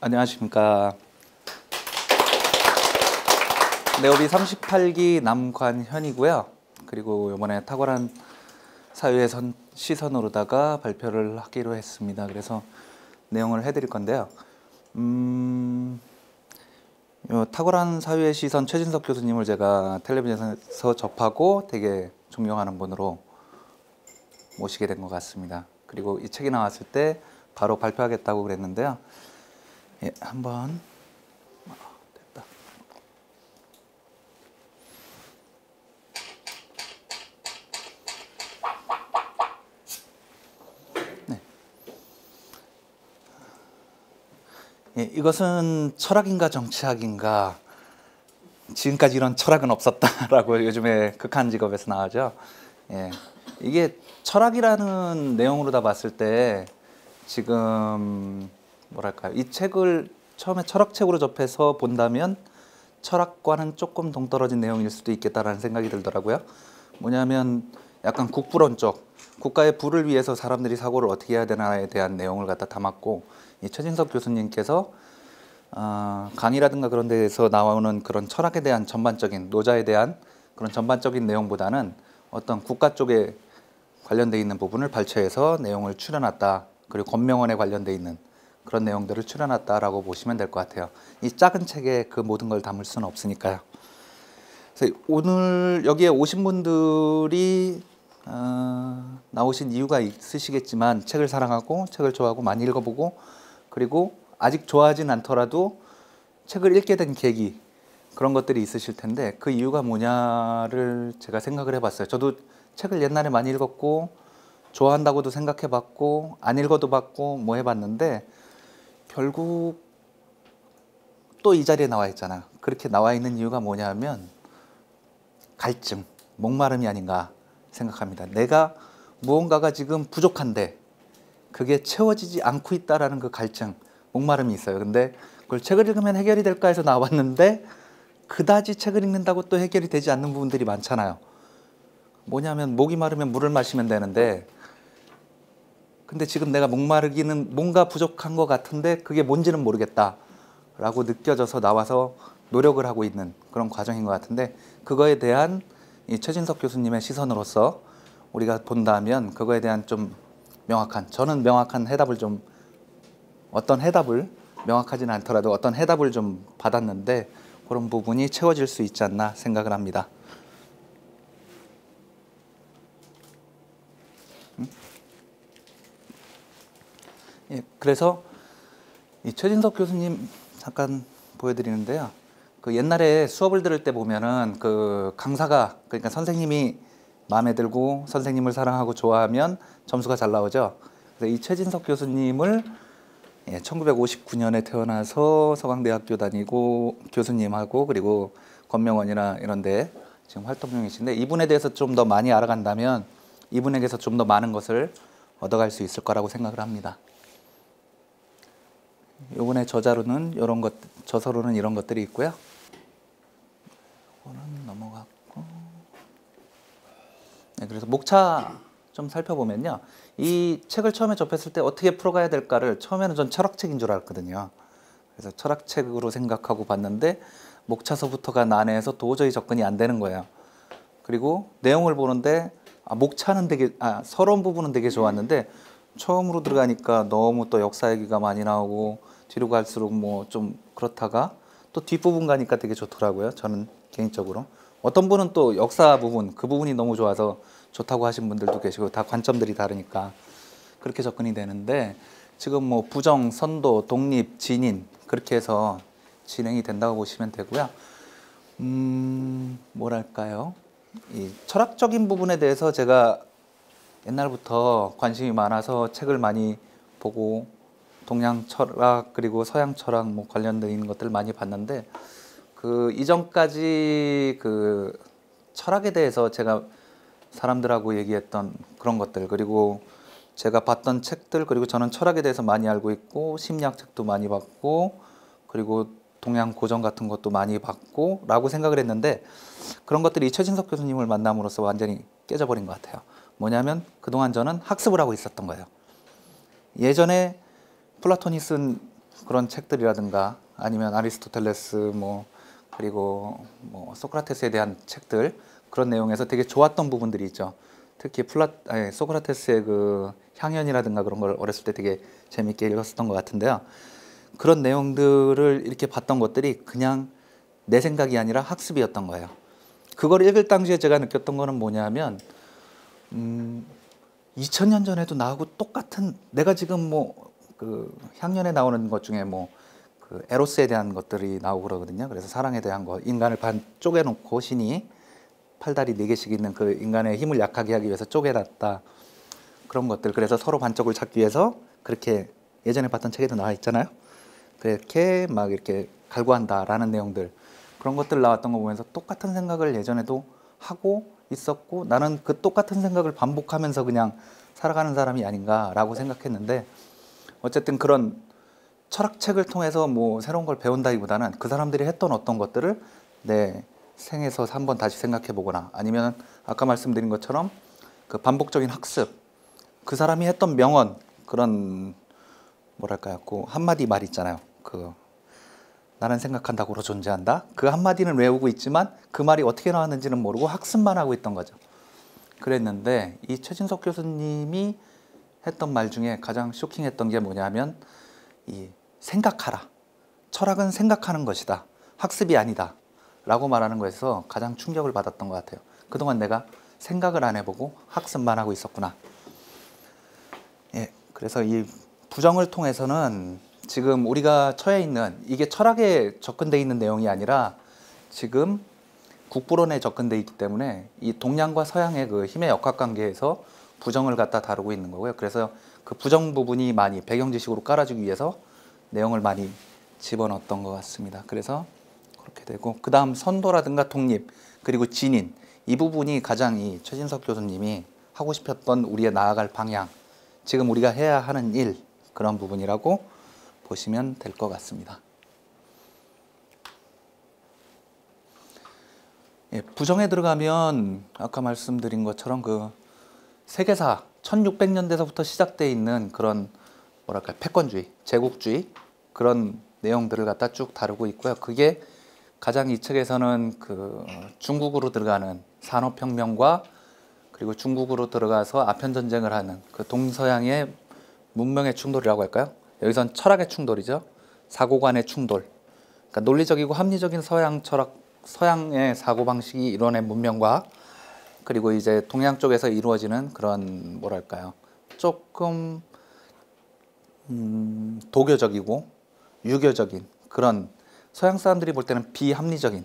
안녕하십니까. 네오비 38기 남관현이고요. 그리고 이번에 탁월한 사유의 시선으로다가 발표를 하기로 했습니다. 그래서 내용을 해드릴 건데요. 탁월한 사유의 시선 최진석 교수님을 제가 텔레비전에서 접하고 되게 존경하는 분으로 모시게 된 것 같습니다. 그리고 이 책이 나왔을 때 바로 발표하겠다고 그랬는데요. 예, 한번 됐다. 네. 예, 이것은 철학인가 정치학인가, 지금까지 이런 철학은 없었다라고 요즘에 극한 직업에서 나오죠. 예, 이게 철학이라는 내용으로 다 봤을 때 지금 뭐랄까요, 이 책을 처음에 철학책으로 접해서 본다면 철학과는 조금 동떨어진 내용일 수도 있겠다라는 생각이 들더라고요. 뭐냐면 약간 국부론 쪽, 국가의 부를 위해서 사람들이 사고를 어떻게 해야 되나에 대한 내용을 갖다 담았고, 이 최진석 교수님께서 강의라든가 그런 데에서 나오는 그런 철학에 대한 전반적인, 노자에 대한 그런 전반적인 내용보다는 어떤 국가 쪽에 관련돼 있는 부분을 발췌해서 내용을 추려놨다. 그리고 권명원에 관련돼 있는 그런 내용들을 추려놨다라고 보시면 될 것 같아요. 이 작은 책에 그 모든 걸 담을 수는 없으니까요. 그래서 오늘 여기에 오신 분들이 나오신 이유가 있으시겠지만, 책을 사랑하고 책을 좋아하고 많이 읽어보고, 그리고 아직 좋아하진 않더라도 책을 읽게 된 계기, 그런 것들이 있으실 텐데, 그 이유가 뭐냐를 제가 생각을 해봤어요. 저도 책을 옛날에 많이 읽었고 좋아한다고도 생각해봤고 안 읽어도 봤고 뭐 해봤는데, 결국 또 이 자리에 나와 있잖아. 그렇게 나와 있는 이유가 뭐냐면 갈증, 목마름이 아닌가 생각합니다. 내가 무언가가 지금 부족한데 그게 채워지지 않고 있다라는 그 갈증, 목마름이 있어요. 근데 그걸 책을 읽으면 해결이 될까 해서 나왔는데, 그다지 책을 읽는다고 또 해결이 되지 않는 부분들이 많잖아요. 뭐냐면 목이 마르면 물을 마시면 되는데, 근데 지금 내가 목마르기는 뭔가 부족한 것 같은데 그게 뭔지는 모르겠다 라고 느껴져서 나와서 노력을 하고 있는 그런 과정인 것 같은데, 그거에 대한 이 최진석 교수님의 시선으로서 우리가 본다면 그거에 대한 좀 명확한, 저는 명확한 해답을 좀, 어떤 해답을, 명확하지는 않더라도 어떤 해답을 좀 받았는데, 그런 부분이 채워질 수 있지 않나 생각을 합니다. 예, 그래서 이 최진석 교수님 잠깐 보여드리는데요. 그 옛날에 수업을 들을 때 보면은 그 강사가, 그러니까 선생님이 마음에 들고 선생님을 사랑하고 좋아하면 점수가 잘 나오죠. 그래서 이 최진석 교수님을 1959년에 태어나서 서강대학교 다니고 교수님하고, 그리고 권명원이나 이런 데 지금 활동 중이신데, 이분에 대해서 좀 더 많이 알아간다면 이분에게서 좀 더 많은 것을 얻어갈 수 있을 거라고 생각을 합니다. 요번에 저자로는 이런 것, 저서로는 이런 것들이 있고요. 이거는 넘어갔고. 네, 그래서 목차 좀 살펴보면요, 이 책을 처음에 접했을 때 어떻게 풀어가야 될까를 처음에는 전 철학책인 줄 알았거든요. 그래서 철학책으로 생각하고 봤는데 목차서부터가 난해해서 도저히 접근이 안 되는 거예요. 그리고 내용을 보는데 목차는 되게, 서론 부분은 되게 좋았는데 처음으로 들어가니까 너무 또 역사 얘기가 많이 나오고, 뒤로 갈수록 뭐 좀 그렇다가 또 뒷부분 가니까 되게 좋더라고요. 저는 개인적으로. 어떤 분은 또 역사 부분, 그 부분이 너무 좋아서 좋다고 하신 분들도 계시고, 다 관점들이 다르니까 그렇게 접근이 되는데, 지금 뭐 부정, 선도, 독립, 진인, 그렇게 해서 진행이 된다고 보시면 되고요. 뭐랄까요, 이 철학적인 부분에 대해서 제가 옛날부터 관심이 많아서 책을 많이 보고, 동양 철학 그리고 서양 철학 뭐 관련된 있는 것들을 많이 봤는데, 그 이전까지 그 철학에 대해서 제가 사람들하고 얘기했던 그런 것들, 그리고 제가 봤던 책들, 그리고 저는 철학에 대해서 많이 알고 있고 심리학 책도 많이 봤고, 그리고 동양 고전 같은 것도 많이 봤고 라고 생각을 했는데, 그런 것들이 최진석 교수님을 만남으로써 완전히 깨져버린 것 같아요. 뭐냐면 그동안 저는 학습을 하고 있었던 거예요. 예전에 플라톤이 쓴 그런 책들이라든가 아니면 아리스토텔레스 뭐 그리고 뭐 소크라테스에 대한 책들 그런 내용에서 되게 좋았던 부분들이 있죠. 특히 소크라테스의 그 향연이라든가 그런 걸 어렸을 때 되게 재밌게 읽었었던 것 같은데요. 그런 내용들을 이렇게 봤던 것들이 그냥 내 생각이 아니라 학습이었던 거예요. 그걸 읽을 당시에 제가 느꼈던 거는 뭐냐면 2000년 전에도 나하고 똑같은 내가 지금 뭐 그 향연에 나오는 것 중에 뭐 그 에로스에 대한 것들이 나오고 그러거든요. 그래서 사랑에 대한 거, 인간을 반 쪼개놓고 신이 팔다리 4개씩 있는 그 인간의 힘을 약하게 하기 위해서 쪼개놨다. 그런 것들. 그래서 서로 반쪽을 찾기 위해서 그렇게 예전에 봤던 책에도 나와 있잖아요. 그렇게 막 이렇게 갈구한다라는 내용들. 그런 것들 나왔던 거 보면서 똑같은 생각을 예전에도 하고 있었고 나는 그 똑같은 생각을 반복하면서 그냥 살아가는 사람이 아닌가라고 생각했는데 어쨌든 그런 철학책을 통해서 뭐 새로운 걸 배운다기보다는 그 사람들이 했던 어떤 것들을 내 생에서 한번 다시 생각해 보거나 아니면 아까 말씀드린 것처럼 그 반복적인 학습 그 사람이 했던 명언 그런 뭐랄까요 그 한마디 말 있잖아요 그 나는 생각한다고로 존재한다 그 한마디는 외우고 있지만 그 말이 어떻게 나왔는지는 모르고 학습만 하고 있던 거죠. 그랬는데 이 최진석 교수님이 했던 말 중에 가장 쇼킹했던 게 뭐냐면 이 생각하라 철학은 생각하는 것이다 학습이 아니다 라고 말하는 거에서 가장 충격을 받았던 것 같아요. 그동안 내가 생각을 안 해보고 학습만 하고 있었구나. 예, 그래서 이 부정을 통해서는 지금 우리가 처해 있는 이게 철학에 접근되어 있는 내용이 아니라 지금 국부론에 접근되어 있기 때문에 이 동양과 서양의 그 힘의 역학관계에서 부정을 갖다 다루고 있는 거고요. 그래서 그 부정 부분이 많이 배경 지식으로 깔아주기 위해서 내용을 많이 집어넣었던 것 같습니다. 그래서 그렇게 되고 그 다음 선도라든가 독립 그리고 진인 이 부분이 가장 이 최진석 교수님이 하고 싶었던 우리의 나아갈 방향 지금 우리가 해야 하는 일 그런 부분이라고 보시면 될 것 같습니다. 예, 부정에 들어가면 아까 말씀드린 것처럼 그 세계사 1600년대서부터 시작되어 있는 그런 뭐랄까 패권주의, 제국주의 그런 내용들을 갖다 쭉 다루고 있고요. 그게 가장 이 책에서는 그 중국으로 들어가는 산업혁명과 그리고 중국으로 들어가서 아편전쟁을 하는 그 동서양의 문명의 충돌이라고 할까요? 여기선 철학의 충돌이죠. 사고관의 충돌. 그러니까 논리적이고 합리적인 서양 철학, 서양의 사고방식이 이뤄낸 문명과 그리고 이제 동양 쪽에서 이루어지는 그런 뭐랄까요? 조금 도교적이고 유교적인 그런 서양 사람들이 볼 때는 비합리적인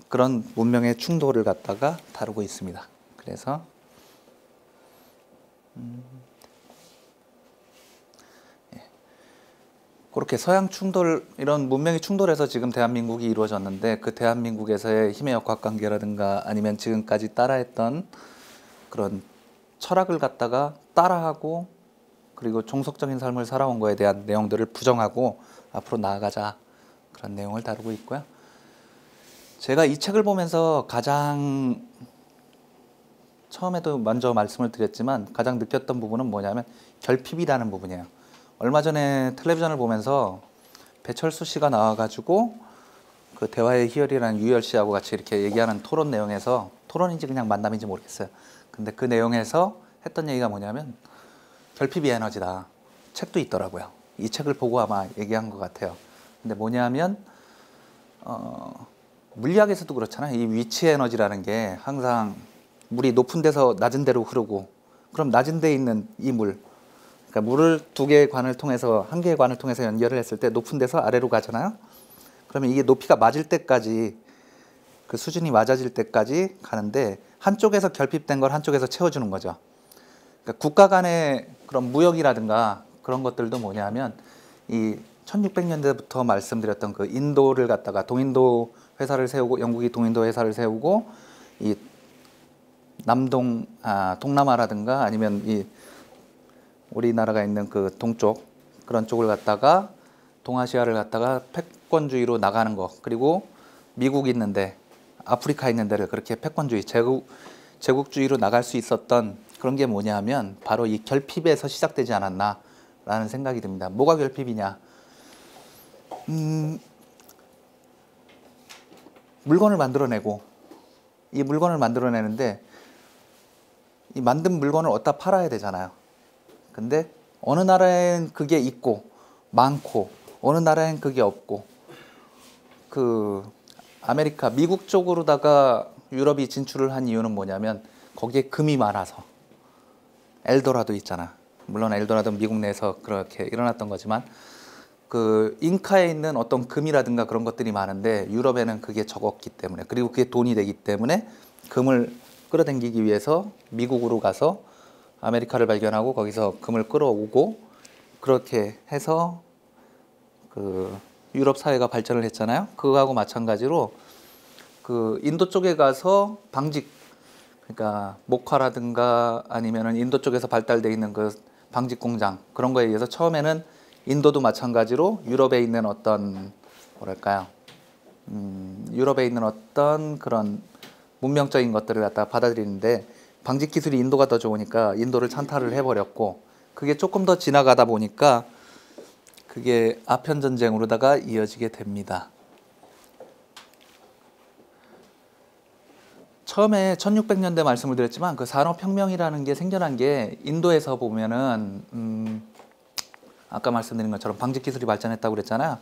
그런 문명의 충돌을 갖다가 다루고 있습니다. 그래서 그렇게 서양 충돌 이런 문명의 충돌에서 지금 대한민국이 이루어졌는데 그 대한민국에서의 힘의 역학관계라든가 아니면 지금까지 따라했던 그런 철학을 갖다가 따라하고 그리고 종속적인 삶을 살아온 거에 대한 내용들을 부정하고 앞으로 나아가자 그런 내용을 다루고 있고요. 제가 이 책을 보면서 가장 처음에도 먼저 말씀을 드렸지만 가장 느꼈던 부분은 뭐냐면 결핍이라는 부분이에요. 얼마 전에 텔레비전을 보면서 배철수 씨가 나와가지고 그 대화의 희열이라는 유열 씨하고 같이 이렇게 얘기하는 토론 내용에서 토론인지 그냥 만남인지 모르겠어요. 근데 그 내용에서 했던 얘기가 뭐냐면 결핍이 에너지다. 책도 있더라고요. 이 책을 보고 아마 얘기한 것 같아요. 근데 뭐냐면 물리학에서도 그렇잖아요. 이 위치 에너지라는 게 항상 물이 높은 데서 낮은 데로 흐르고 그럼 낮은 데에 있는 이 물 그러니까 물을 2개의 관을 통해서 1개의 관을 통해서 연결을 했을 때 높은 데서 아래로 가잖아요. 그러면 이게 높이가 맞을 때까지 그 수준이 맞아질 때까지 가는데 한쪽에서 결핍된 걸 한쪽에서 채워주는 거죠. 그러니까 국가 간의 그런 무역이라든가 그런 것들도 뭐냐면 이 1600년대부터 말씀드렸던 그 인도를 갖다가 동인도 회사를 세우고 영국이 동인도 회사를 세우고 이 동남아라든가 아니면 이 우리나라가 있는 그 동쪽 그런 쪽을 갖다가 동아시아를 갖다가 패권주의로 나가는 거 그리고 미국 있는데 아프리카 있는 데를 그렇게 패권주의 제국주의로 나갈 수 있었던 그런 게 뭐냐면 바로 이 결핍에서 시작되지 않았나 라는 생각이 듭니다. 뭐가 결핍이냐? 물건을 만들어내고 이 물건을 만들어내는데 이 만든 물건을 어디다 팔아야 되잖아요. 근데 어느 나라엔 그게 있고 많고 어느 나라엔 그게 없고 그 아메리카 미국 쪽으로다가 유럽이 진출을 한 이유는 뭐냐면 거기에 금이 많아서 엘도라도 있잖아. 물론 엘도라도 미국 내에서 그렇게 일어났던 거지만 그 잉카에 있는 어떤 금이라든가 그런 것들이 많은데 유럽에는 그게 적었기 때문에 그리고 그게 돈이 되기 때문에 금을 끌어당기기 위해서 미국으로 가서 아메리카를 발견하고 거기서 금을 끌어오고 그렇게 해서 그 유럽 사회가 발전을 했잖아요. 그거하고 마찬가지로 그 인도 쪽에 가서 방직 그러니까 목화라든가 아니면은 인도 쪽에서 발달돼 있는 그 방직 공장 그런 거에 의해서 처음에는 인도도 마찬가지로 유럽에 있는 어떤 뭐랄까요? 유럽에 있는 어떤 그런 문명적인 것들을 갖다 받아들이는데 방직 기술이 인도가 더 좋으니까 인도를 찬탈을 해버렸고 그게 조금 더 지나가다 보니까 그게 아편 전쟁으로다가 이어지게 됩니다. 처음에 1600년대 말씀을 드렸지만 그 산업혁명이라는 게 생겨난 게 인도에서 보면은 아까 말씀드린 것처럼 방직 기술이 발전했다고 그랬잖아요.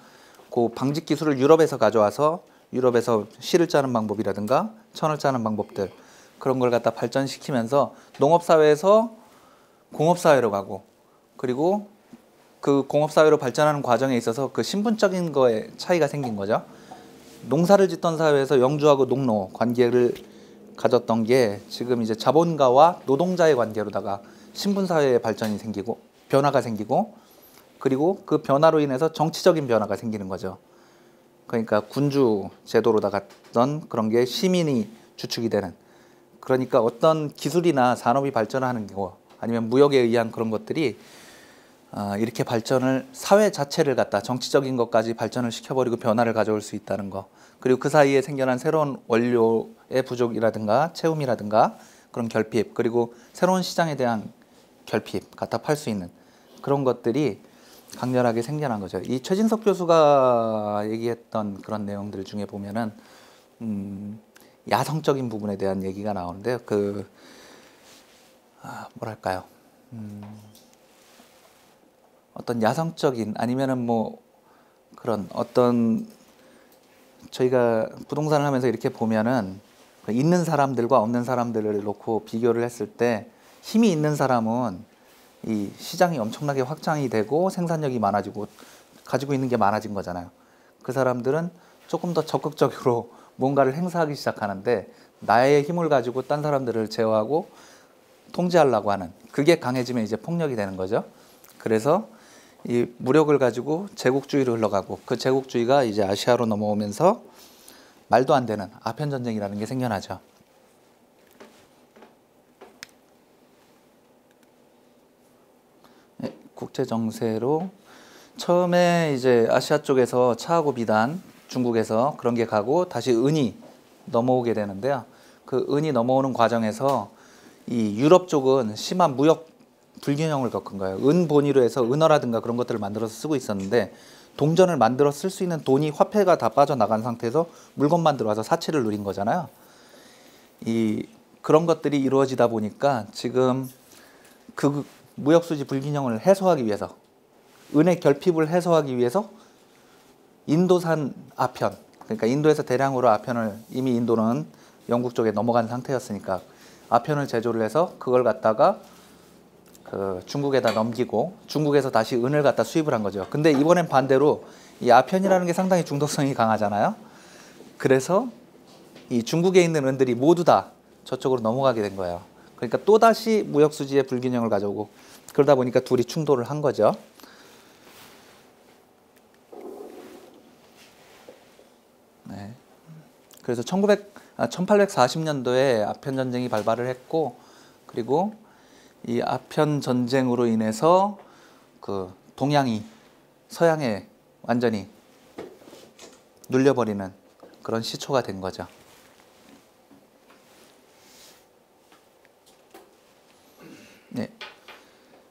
그 방직 기술을 유럽에서 가져와서 유럽에서 실을 짜는 방법이라든가 천을 짜는 방법들 그런 걸 갖다 발전시키면서 농업사회에서 공업사회로 가고 그리고 그 공업사회로 발전하는 과정에 있어서 그 신분적인 거에 차이가 생긴 거죠. 농사를 짓던 사회에서 영주하고 농노 관계를 가졌던 게 지금 이제 자본가와 노동자의 관계로다가 신분사회의 발전이 생기고 변화가 생기고 그리고 그 변화로 인해서 정치적인 변화가 생기는 거죠. 그러니까 군주 제도로다가 갔던 그런 게 시민이 주축이 되는 그러니까 어떤 기술이나 산업이 발전하는 거 아니면 무역에 의한 그런 것들이 이렇게 발전을 사회 자체를 갖다 정치적인 것까지 발전을 시켜버리고 변화를 가져올 수 있다는 거 그리고 그 사이에 생겨난 새로운 원료의 부족이라든가 채움이라든가 그런 결핍 그리고 새로운 시장에 대한 결핍 갖다 팔 수 있는 그런 것들이 강렬하게 생겨난 거죠. 이 최진석 교수가 얘기했던 그런 내용들 중에 보면은 야성적인 부분에 대한 얘기가 나오는데요. 뭐랄까요? 어떤 야성적인 아니면은 뭐 그런 어떤 저희가 부동산을 하면서 이렇게 보면은 있는 사람들과 없는 사람들을 놓고 비교를 했을 때 힘이 있는 사람은 이 시장이 엄청나게 확장이 되고 생산력이 많아지고 가지고 있는 게 많아진 거잖아요. 그 사람들은 조금 더 적극적으로 뭔가를 행사하기 시작하는데 나의 힘을 가지고 딴 사람들을 제어하고 통제하려고 하는 그게 강해지면 이제 폭력이 되는 거죠. 그래서 이 무력을 가지고 제국주의로 흘러가고 그 제국주의가 이제 아시아로 넘어오면서 말도 안 되는 아편 전쟁이라는 게 생겨나죠. 국제 정세로 처음에 이제 아시아 쪽에서 차하고 비단 중국에서 그런 게 가고 다시 은이 넘어오게 되는데요. 그 은이 넘어오는 과정에서 이 유럽 쪽은 심한 무역 불균형을 겪은 거예요. 은 본위로 해서 은어라든가 그런 것들을 만들어서 쓰고 있었는데 동전을 만들어 쓸 수 있는 돈이 화폐가 다 빠져나간 상태에서 물건만 들어와서 사치를 누린 거잖아요. 그런 것들이 이루어지다 보니까 지금 그 무역수지 불균형을 해소하기 위해서 은의 결핍을 해소하기 위해서 인도산 아편 그러니까 인도에서 대량으로 아편을 이미 인도는 영국 쪽에 넘어간 상태였으니까 아편을 제조를 해서 그걸 갖다가 그 중국에다 넘기고 중국에서 다시 은을 갖다 수입을 한 거죠. 근데 이번엔 반대로 이 아편이라는 게 상당히 중독성이 강하잖아요. 그래서 이 중국에 있는 은들이 모두 다 저쪽으로 넘어가게 된 거예요. 그러니까 또다시 무역수지의 불균형을 가져오고 그러다 보니까 둘이 충돌을 한 거죠. 네. 그래서 1840년도에 아편 전쟁이 발발을 했고 그리고 이 아편 전쟁으로 인해서 그 동양이 서양에 완전히 눌려버리는 그런 시초가 된 거죠. 네.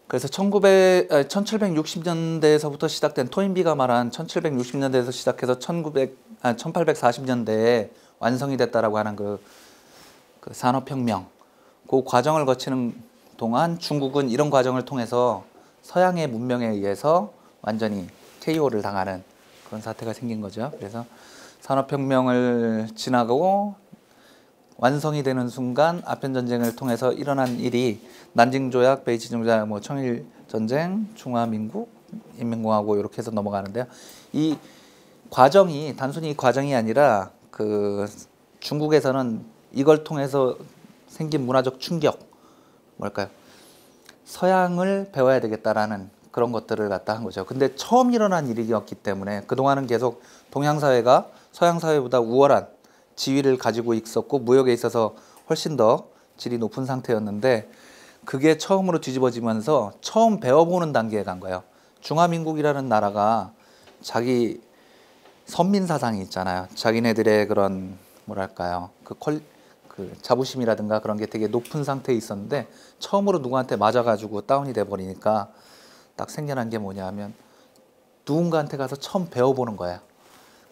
그래서 1760년대에서부터 시작된 토인비가 말한 1760년대에서 시작해서 1840년대에 완성이 됐다라고 하는 그 산업혁명, 그 과정을 거치는 동안 중국은 이런 과정을 통해서 서양의 문명에 의해서 완전히 KO를 당하는 그런 사태가 생긴 거죠. 그래서 산업혁명을 지나고 완성이 되는 순간 아편전쟁을 통해서 일어난 일이 난징조약, 베이징조약, 뭐 청일전쟁, 중화민국, 인민공화국 이렇게 해서 넘어가는데요. 이 과정이 단순히 과정이 아니라 그 중국에서는 이걸 통해서 생긴 문화적 충격, 뭘까요? 서양을 배워야 되겠다라는 그런 것들을 갖다 한 거죠. 근데 처음 일어난 일이었기 때문에 그동안은 계속 동양사회가 서양사회보다 우월한 지위를 가지고 있었고 무역에 있어서 훨씬 더 질이 높은 상태였는데 그게 처음으로 뒤집어지면서 처음 배워보는 단계에 간 거예요. 중화민국이라는 나라가 자기 선민사상이 있잖아요. 자기네들의 그런 뭐랄까요, 그 자부심이라든가 그런 게 되게 높은 상태에 있었는데 처음으로 누구한테 맞아가지고 다운이 돼버리니까 딱 생겨난 게 뭐냐면 누군가한테 가서 처음 배워보는 거예요.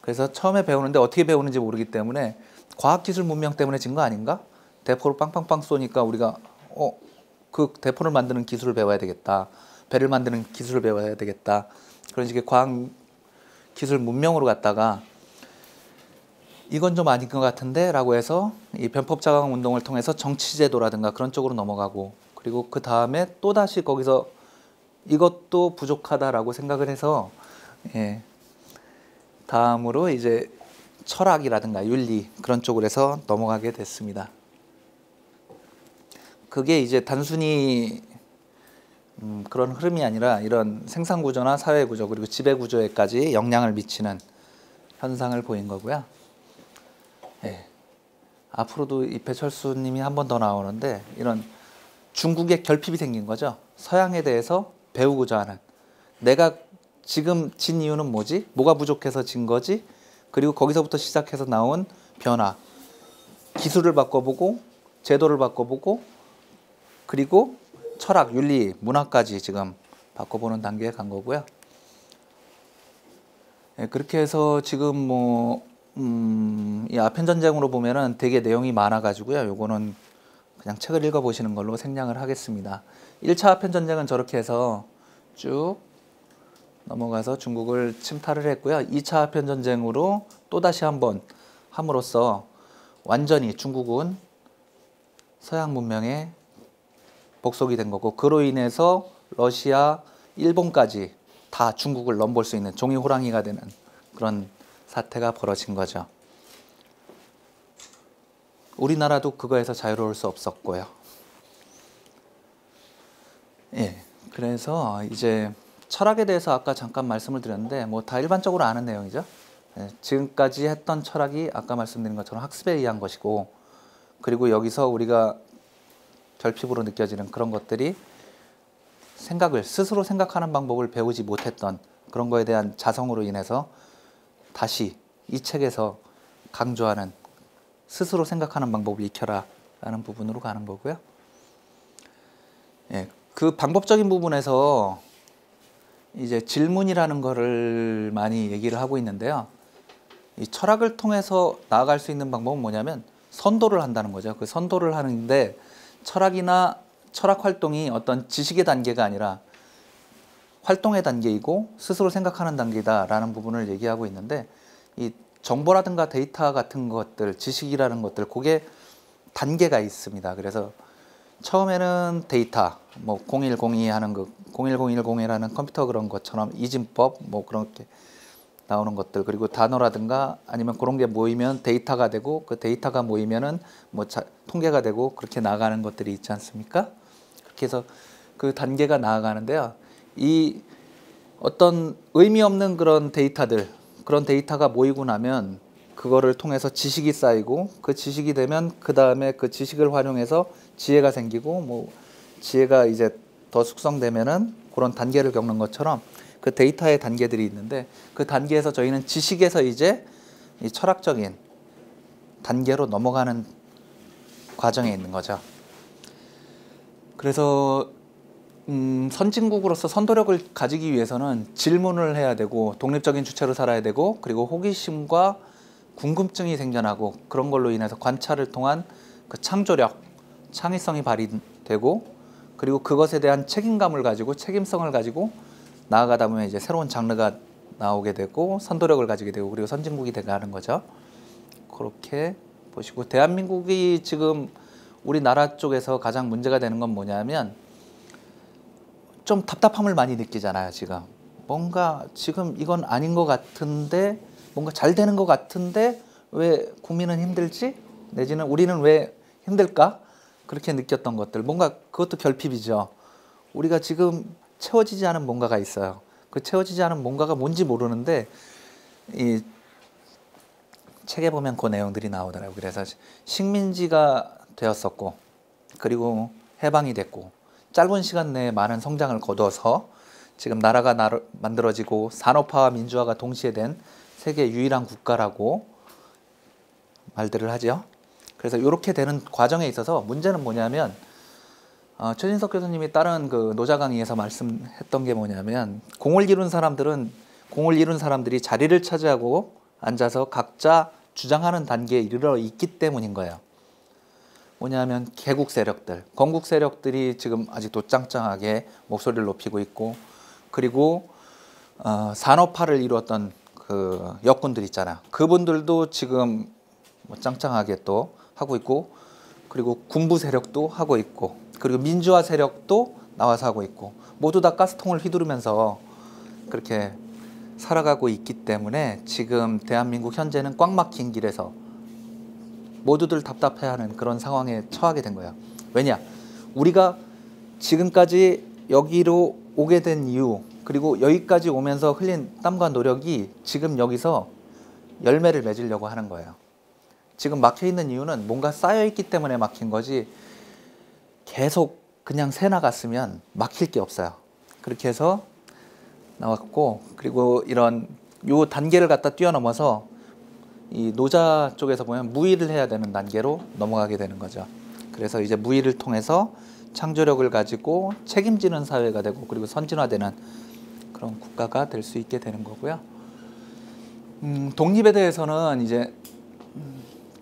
그래서 처음에 배우는데 어떻게 배우는지 모르기 때문에 과학기술 문명 때문에 진 거 아닌가? 대포를 빵빵빵 쏘니까 우리가 그 대포를 만드는 기술을 배워야 되겠다. 배를 만드는 기술을 배워야 되겠다. 그런 식의 과학기술 문명으로 갔다가 이건 좀 아닌 것 같은데 라고 해서 이 변법자강 운동을 통해서 정치제도라든가 그런 쪽으로 넘어가고 그리고 그 다음에 또다시 거기서 이것도 부족하다라고 생각을 해서 다음으로 이제 철학이라든가 윤리 그런 쪽으로 해서 넘어가게 됐습니다. 그게 이제 단순히 그런 흐름이 아니라 이런 생산구조나 사회구조 그리고 지배구조에까지 영향을 미치는 현상을 보인 거고요. 앞으로도 이배철수 님이 한 번 더 나오는데 이런 중국의 결핍이 생긴 거죠. 서양에 대해서 배우고자 하는 내가 지금 진 이유는 뭐지? 뭐가 부족해서 진 거지? 그리고 거기서부터 시작해서 나온 변화, 기술을 바꿔보고 제도를 바꿔보고 그리고 철학, 윤리, 문화까지 지금 바꿔보는 단계에 간 거고요. 그렇게 해서 지금 이 아편전쟁으로 보면은 되게 내용이 많아가지고요. 요거는 그냥 책을 읽어보시는 걸로 생략을 하겠습니다. 1차 아편전쟁은 저렇게 해서 쭉 넘어가서 중국을 침탈을 했고요. 2차 아편전쟁으로 또다시 한번 함으로써 완전히 중국은 서양 문명에 복속이 된 거고 그로 인해서 러시아, 일본까지 다 중국을 넘볼 수 있는 종이 호랑이가 되는 그런 사태가 벌어진 거죠. 우리나라도 그거에서 자유로울 수 없었고요. 그래서 이제 철학에 대해서 아까 잠깐 말씀을 드렸는데 뭐 다 일반적으로 아는 내용이죠. 지금까지 했던 철학이 아까 말씀드린 것처럼 학습에 의한 것이고 그리고 여기서 우리가 결핍으로 느껴지는 그런 것들이 스스로 생각하는 방법을 배우지 못했던 그런 거에 대한 자성으로 인해서 다시 이 책에서 강조하는 스스로 생각하는 방법을 익혀라 라는 부분으로 가는 거고요. 그 방법적인 부분에서 이제 질문이라는 거를 많이 얘기를 하고 있는데요. 이 철학을 통해서 나아갈 수 있는 방법은 뭐냐면 선도를 한다는 거죠. 그 선도를 하는데 철학이나 철학 활동이 어떤 지식의 단계가 아니라 활동의 단계이고 스스로 생각하는 단계다라는 부분을 얘기하고 있는데 이 정보라든가 데이터 같은 것들, 지식이라는 것들, 그게 단계가 있습니다. 그래서 처음에는 데이터, 뭐 0102 하는 거, 01010이라는 컴퓨터 그런 것처럼 이진법, 뭐 그렇게 나오는 것들, 그리고 단어라든가 아니면 그런 게 모이면 데이터가 되고 그 데이터가 모이면은 뭐 통계가 되고 그렇게 나아가는 것들이 있지 않습니까? 그렇게 해서 그 단계가 나아가는데요. 이 어떤 의미 없는 그런 데이터들, 그런 데이터가 모이고 나면 그거를 통해서 지식이 쌓이고 그 지식이 되면 그 다음에 그 지식을 활용해서 지혜가 생기고 뭐 지혜가 이제 더 숙성되면은 그런 단계를 겪는 것처럼 그 데이터의 단계들이 있는데 그 단계에서 저희는 지식에서 이제 이 철학적인 단계로 넘어가는 과정에 있는 거죠. 그래서 선진국으로서 선도력을 가지기 위해서는 질문을 해야 되고 독립적인 주체로 살아야 되고 그리고 호기심과 궁금증이 생겨나고 그런 걸로 인해서 관찰을 통한 그 창조력, 창의성이 발휘되고 그리고 그것에 대한 책임감을 가지고 책임성을 가지고 나아가다 보면 이제 새로운 장르가 나오게 되고 선도력을 가지게 되고 그리고 선진국이 돼가는 거죠. 그렇게 보시고 대한민국이 지금 우리나라 쪽에서 가장 문제가 되는 건 뭐냐면 좀 답답함을 많이 느끼잖아요. 지금 뭔가 지금 이건 아닌 것 같은데 뭔가 잘 되는 것 같은데 왜 국민은 힘들지? 내지는 우리는 왜 힘들까? 그렇게 느꼈던 것들 뭔가 그것도 결핍이죠. 우리가 지금 채워지지 않은 뭔가가 있어요. 그 채워지지 않은 뭔가가 뭔지 모르는데 이 책에 보면 그 내용들이 나오더라고요. 그래서 식민지가 되었었고 그리고 해방이 됐고 짧은 시간 내에 많은 성장을 거둬서 지금 나라가 만들어지고 산업화와 민주화가 동시에 된 세계 유일한 국가라고 말들을 하죠. 그래서 이렇게 되는 과정에 있어서 문제는 뭐냐면 최진석 교수님이 다른 그 노자 강의에서 말씀했던 게 뭐냐면 공을 이룬 사람들이 자리를 차지하고 앉아서 각자 주장하는 단계에 이르러 있기 때문인 거예요. 뭐냐면 개국 세력들, 건국 세력들이 지금 아직도 짱짱하게 목소리를 높이고 있고 그리고 산업화를 이루었던 그 역군들 있잖아요. 그분들도 지금 뭐 짱짱하게 또 하고 있고 그리고 군부 세력도 하고 있고 그리고 민주화 세력도 나와서 하고 있고 모두 다 가스통을 휘두르면서 그렇게 살아가고 있기 때문에 지금 대한민국 현재는 꽉 막힌 길에서 모두들 답답해하는 그런 상황에 처하게 된 거예요. 왜냐? 우리가 지금까지 여기로 오게 된 이유 그리고 여기까지 오면서 흘린 땀과 노력이 지금 여기서 열매를 맺으려고 하는 거예요. 지금 막혀있는 이유는 뭔가 쌓여있기 때문에 막힌 거지 계속 그냥 새 나갔으면 막힐 게 없어요. 그렇게 해서 나왔고 그리고 이런 요 단계를 갖다 뛰어넘어서 이 노자 쪽에서 보면 무의를 해야 되는 단계로 넘어가게 되는 거죠. 그래서 이제 무의를 통해서 창조력을 가지고 책임지는 사회가 되고 그리고 선진화되는 그런 국가가 될 수 있게 되는 거고요. 독립에 대해서는 이제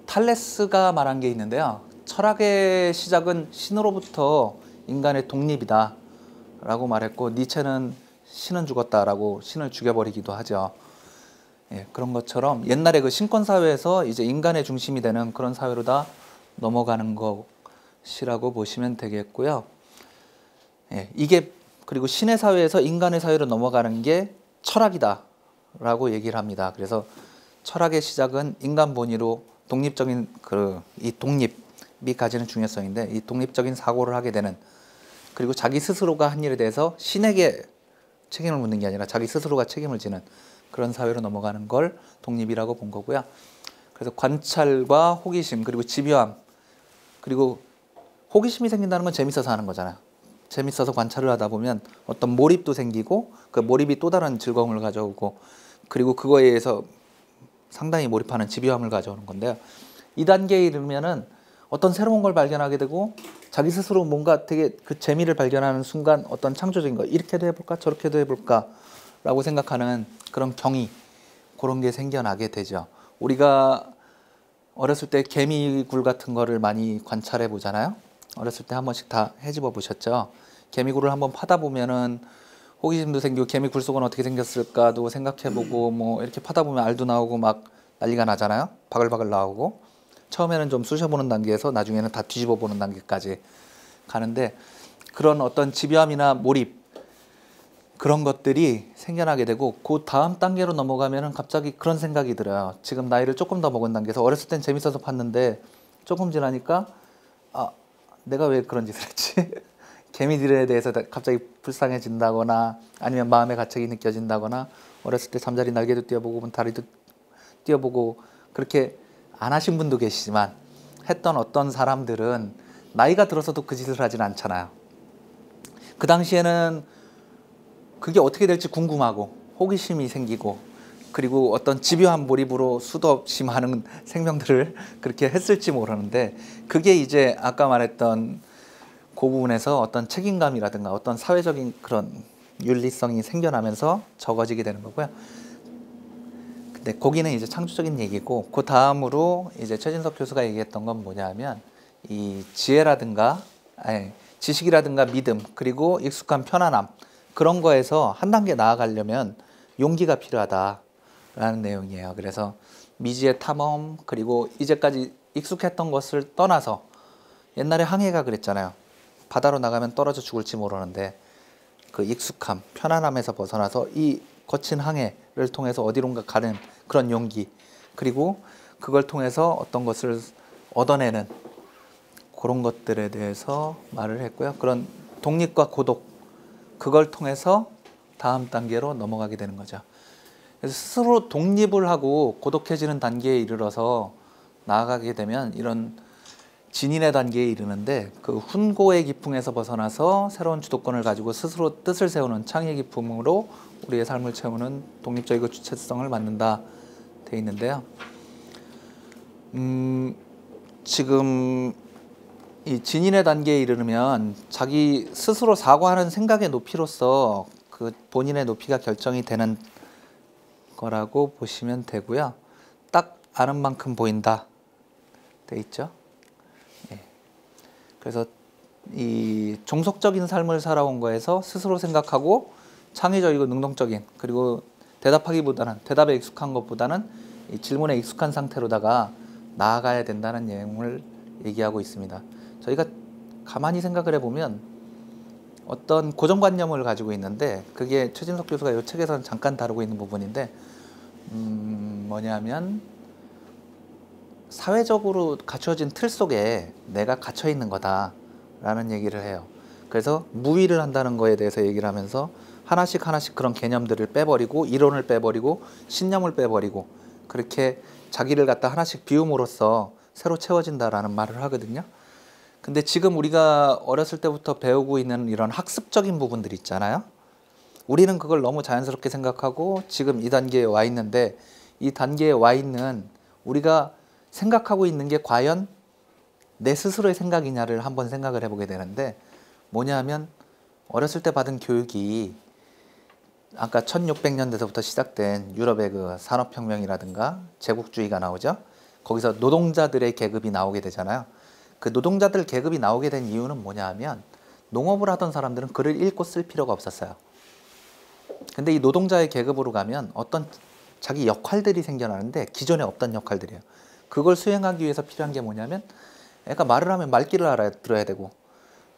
탈레스가 말한 게 있는데요. 철학의 시작은 신으로부터 인간의 독립이다 라고 말했고 니체는 신은 죽었다라고 신을 죽여버리기도 하죠. 예, 그런 것처럼 옛날에 그 신권사회에서 이제 인간의 중심이 되는 그런 사회로 다 넘어가는 것이라고 보시면 되겠고요. 예, 이게 그리고 신의 사회에서 인간의 사회로 넘어가는 게 철학이다 라고 얘기를 합니다. 그래서 철학의 시작은 인간 본위로 독립적인 이 독립이 가지는 중요성인데 이 독립적인 사고를 하게 되는 그리고 자기 스스로가 한 일에 대해서 신에게 책임을 묻는 게 아니라 자기 스스로가 책임을 지는 그런 사회로 넘어가는 걸 독립이라고 본 거고요. 그래서 관찰과 호기심 그리고 집요함 그리고 호기심이 생긴다는 건 재밌어서 하는 거잖아요. 재밌어서 관찰을 하다 보면 어떤 몰입도 생기고 그 몰입이 또 다른 즐거움을 가져오고 그리고 그거에 의해서 상당히 몰입하는 집요함을 가져오는 건데요. 이 단계에 이르면은 어떤 새로운 걸 발견하게 되고 자기 스스로 뭔가 되게 그 재미를 발견하는 순간 어떤 창조적인 거 이렇게도 해볼까 저렇게도 해볼까 라고 생각하는 그런 경이 그런 게 생겨나게 되죠. 우리가 어렸을 때 개미굴 같은 거를 많이 관찰해 보잖아요. 어렸을 때 한 번씩 다 헤집어 보셨죠. 개미굴을 한번 파다 보면은 호기심도 생기고 개미굴 속은 어떻게 생겼을까도 생각해 보고 뭐 이렇게 파다 보면 알도 나오고 막 난리가 나잖아요. 바글바글 나오고 처음에는 좀 쑤셔보는 단계에서 나중에는 다 뒤집어 보는 단계까지 가는데 그런 어떤 집요함이나 몰입 그런 것들이 생겨나게 되고 그 다음 단계로 넘어가면은 갑자기 그런 생각이 들어요. 지금 나이를 조금 더 먹은 단계에서 어렸을 땐 재밌어서 팠는데 조금 지나니까 아 내가 왜 그런 짓을 했지? 개미들에 대해서 갑자기 불쌍해진다거나 아니면 마음의 가책이 느껴진다거나 어렸을 때 잠자리 날개도 띄어보고 다리도 띄어보고 그렇게 안 하신 분도 계시지만 했던 어떤 사람들은 나이가 들어서도 그 짓을 하진 않잖아요. 그 당시에는 그게 어떻게 될지 궁금하고 호기심이 생기고 그리고 어떤 집요한 몰입으로 수도 없이 많은 생명들을 그렇게 했을지 모르는데 그게 이제 아까 말했던 그 부분에서 어떤 책임감이라든가 어떤 사회적인 그런 윤리성이 생겨나면서 적어지게 되는 거고요. 근데 거기는 이제 창조적인 얘기고, 그 다음으로 이제 최진석 교수가 얘기했던 건 뭐냐면 이 지혜라든가 지식이라든가 믿음, 그리고 익숙한 편안함, 그런 거에서 한 단계 나아가려면 용기가 필요하다라는 내용이에요. 그래서 미지의 탐험, 그리고 이제까지 익숙했던 것을 떠나서, 옛날에 항해가 그랬잖아요. 바다로 나가면 떨어져 죽을지 모르는데 그 익숙함, 편안함에서 벗어나서 이 거친 항해를 통해서 어디론가 가는 그런 용기, 그리고 그걸 통해서 어떤 것을 얻어내는 그런 것들에 대해서 말을 했고요. 그런 독립과 고독, 그걸 통해서 다음 단계로 넘어가게 되는 거죠. 그래서 스스로 독립을 하고 고독해지는 단계에 이르러서 나아가게 되면 이런 진인의 단계에 이르는데, 그 훈고의 기풍에서 벗어나서 새로운 주도권을 가지고 스스로 뜻을 세우는 창의의 기쁨으로 우리의 삶을 채우는 독립적이고 주체성을 갖는다 돼 있는데요. 지금 이 진인의 단계에 이르면 자기 스스로 사고하는 생각의 높이로서 그 본인의 높이가 결정이 되는 거라고 보시면 되고요. 딱 아는 만큼 보인다 돼 있죠. 그래서 이 종속적인 삶을 살아온 거에서 스스로 생각하고 창의적이고 능동적인, 그리고 대답에 익숙한 것보다는 이 질문에 익숙한 상태로다가 나아가야 된다는 내용을 얘기하고 있습니다. 저희가 가만히 생각을 해보면 어떤 고정관념을 가지고 있는데, 그게 최진석 교수가 이 책에서는 잠깐 다루고 있는 부분인데, 뭐냐면 사회적으로 갖춰진 틀 속에 내가 갇혀 있는 거다라는 얘기를 해요. 그래서 무위를 한다는 거에 대해서 얘기를 하면서 하나씩 그런 개념들을 빼버리고, 이론을 빼버리고, 신념을 빼버리고, 그렇게 자기를 갖다 하나씩 비움으로써 새로 채워진다라는 말을 하거든요. 근데 지금 우리가 어렸을 때부터 배우고 있는 이런 학습적인 부분들 있잖아요. 우리는 그걸 너무 자연스럽게 생각하고 지금 이 단계에 와 있는데, 이 단계에 와 있는 우리가 생각하고 있는 게 과연 내 스스로의 생각이냐를 한번 생각을 해보게 되는데, 뭐냐면 어렸을 때 받은 교육이 아까 1600년대부터 시작된 유럽의 그 산업혁명이라든가 제국주의가 나오죠. 거기서 노동자들의 계급이 나오게 되잖아요. 그 노동자들 계급이 나오게 된 이유는 뭐냐 하면, 농업을 하던 사람들은 글을 읽고 쓸 필요가 없었어요. 근데 이 노동자의 계급으로 가면 어떤 자기 역할들이 생겨나는데, 기존에 없던 역할들이에요. 그걸 수행하기 위해서 필요한 게 뭐냐면, 애가 말을 하면 말귀를 들어야 되고,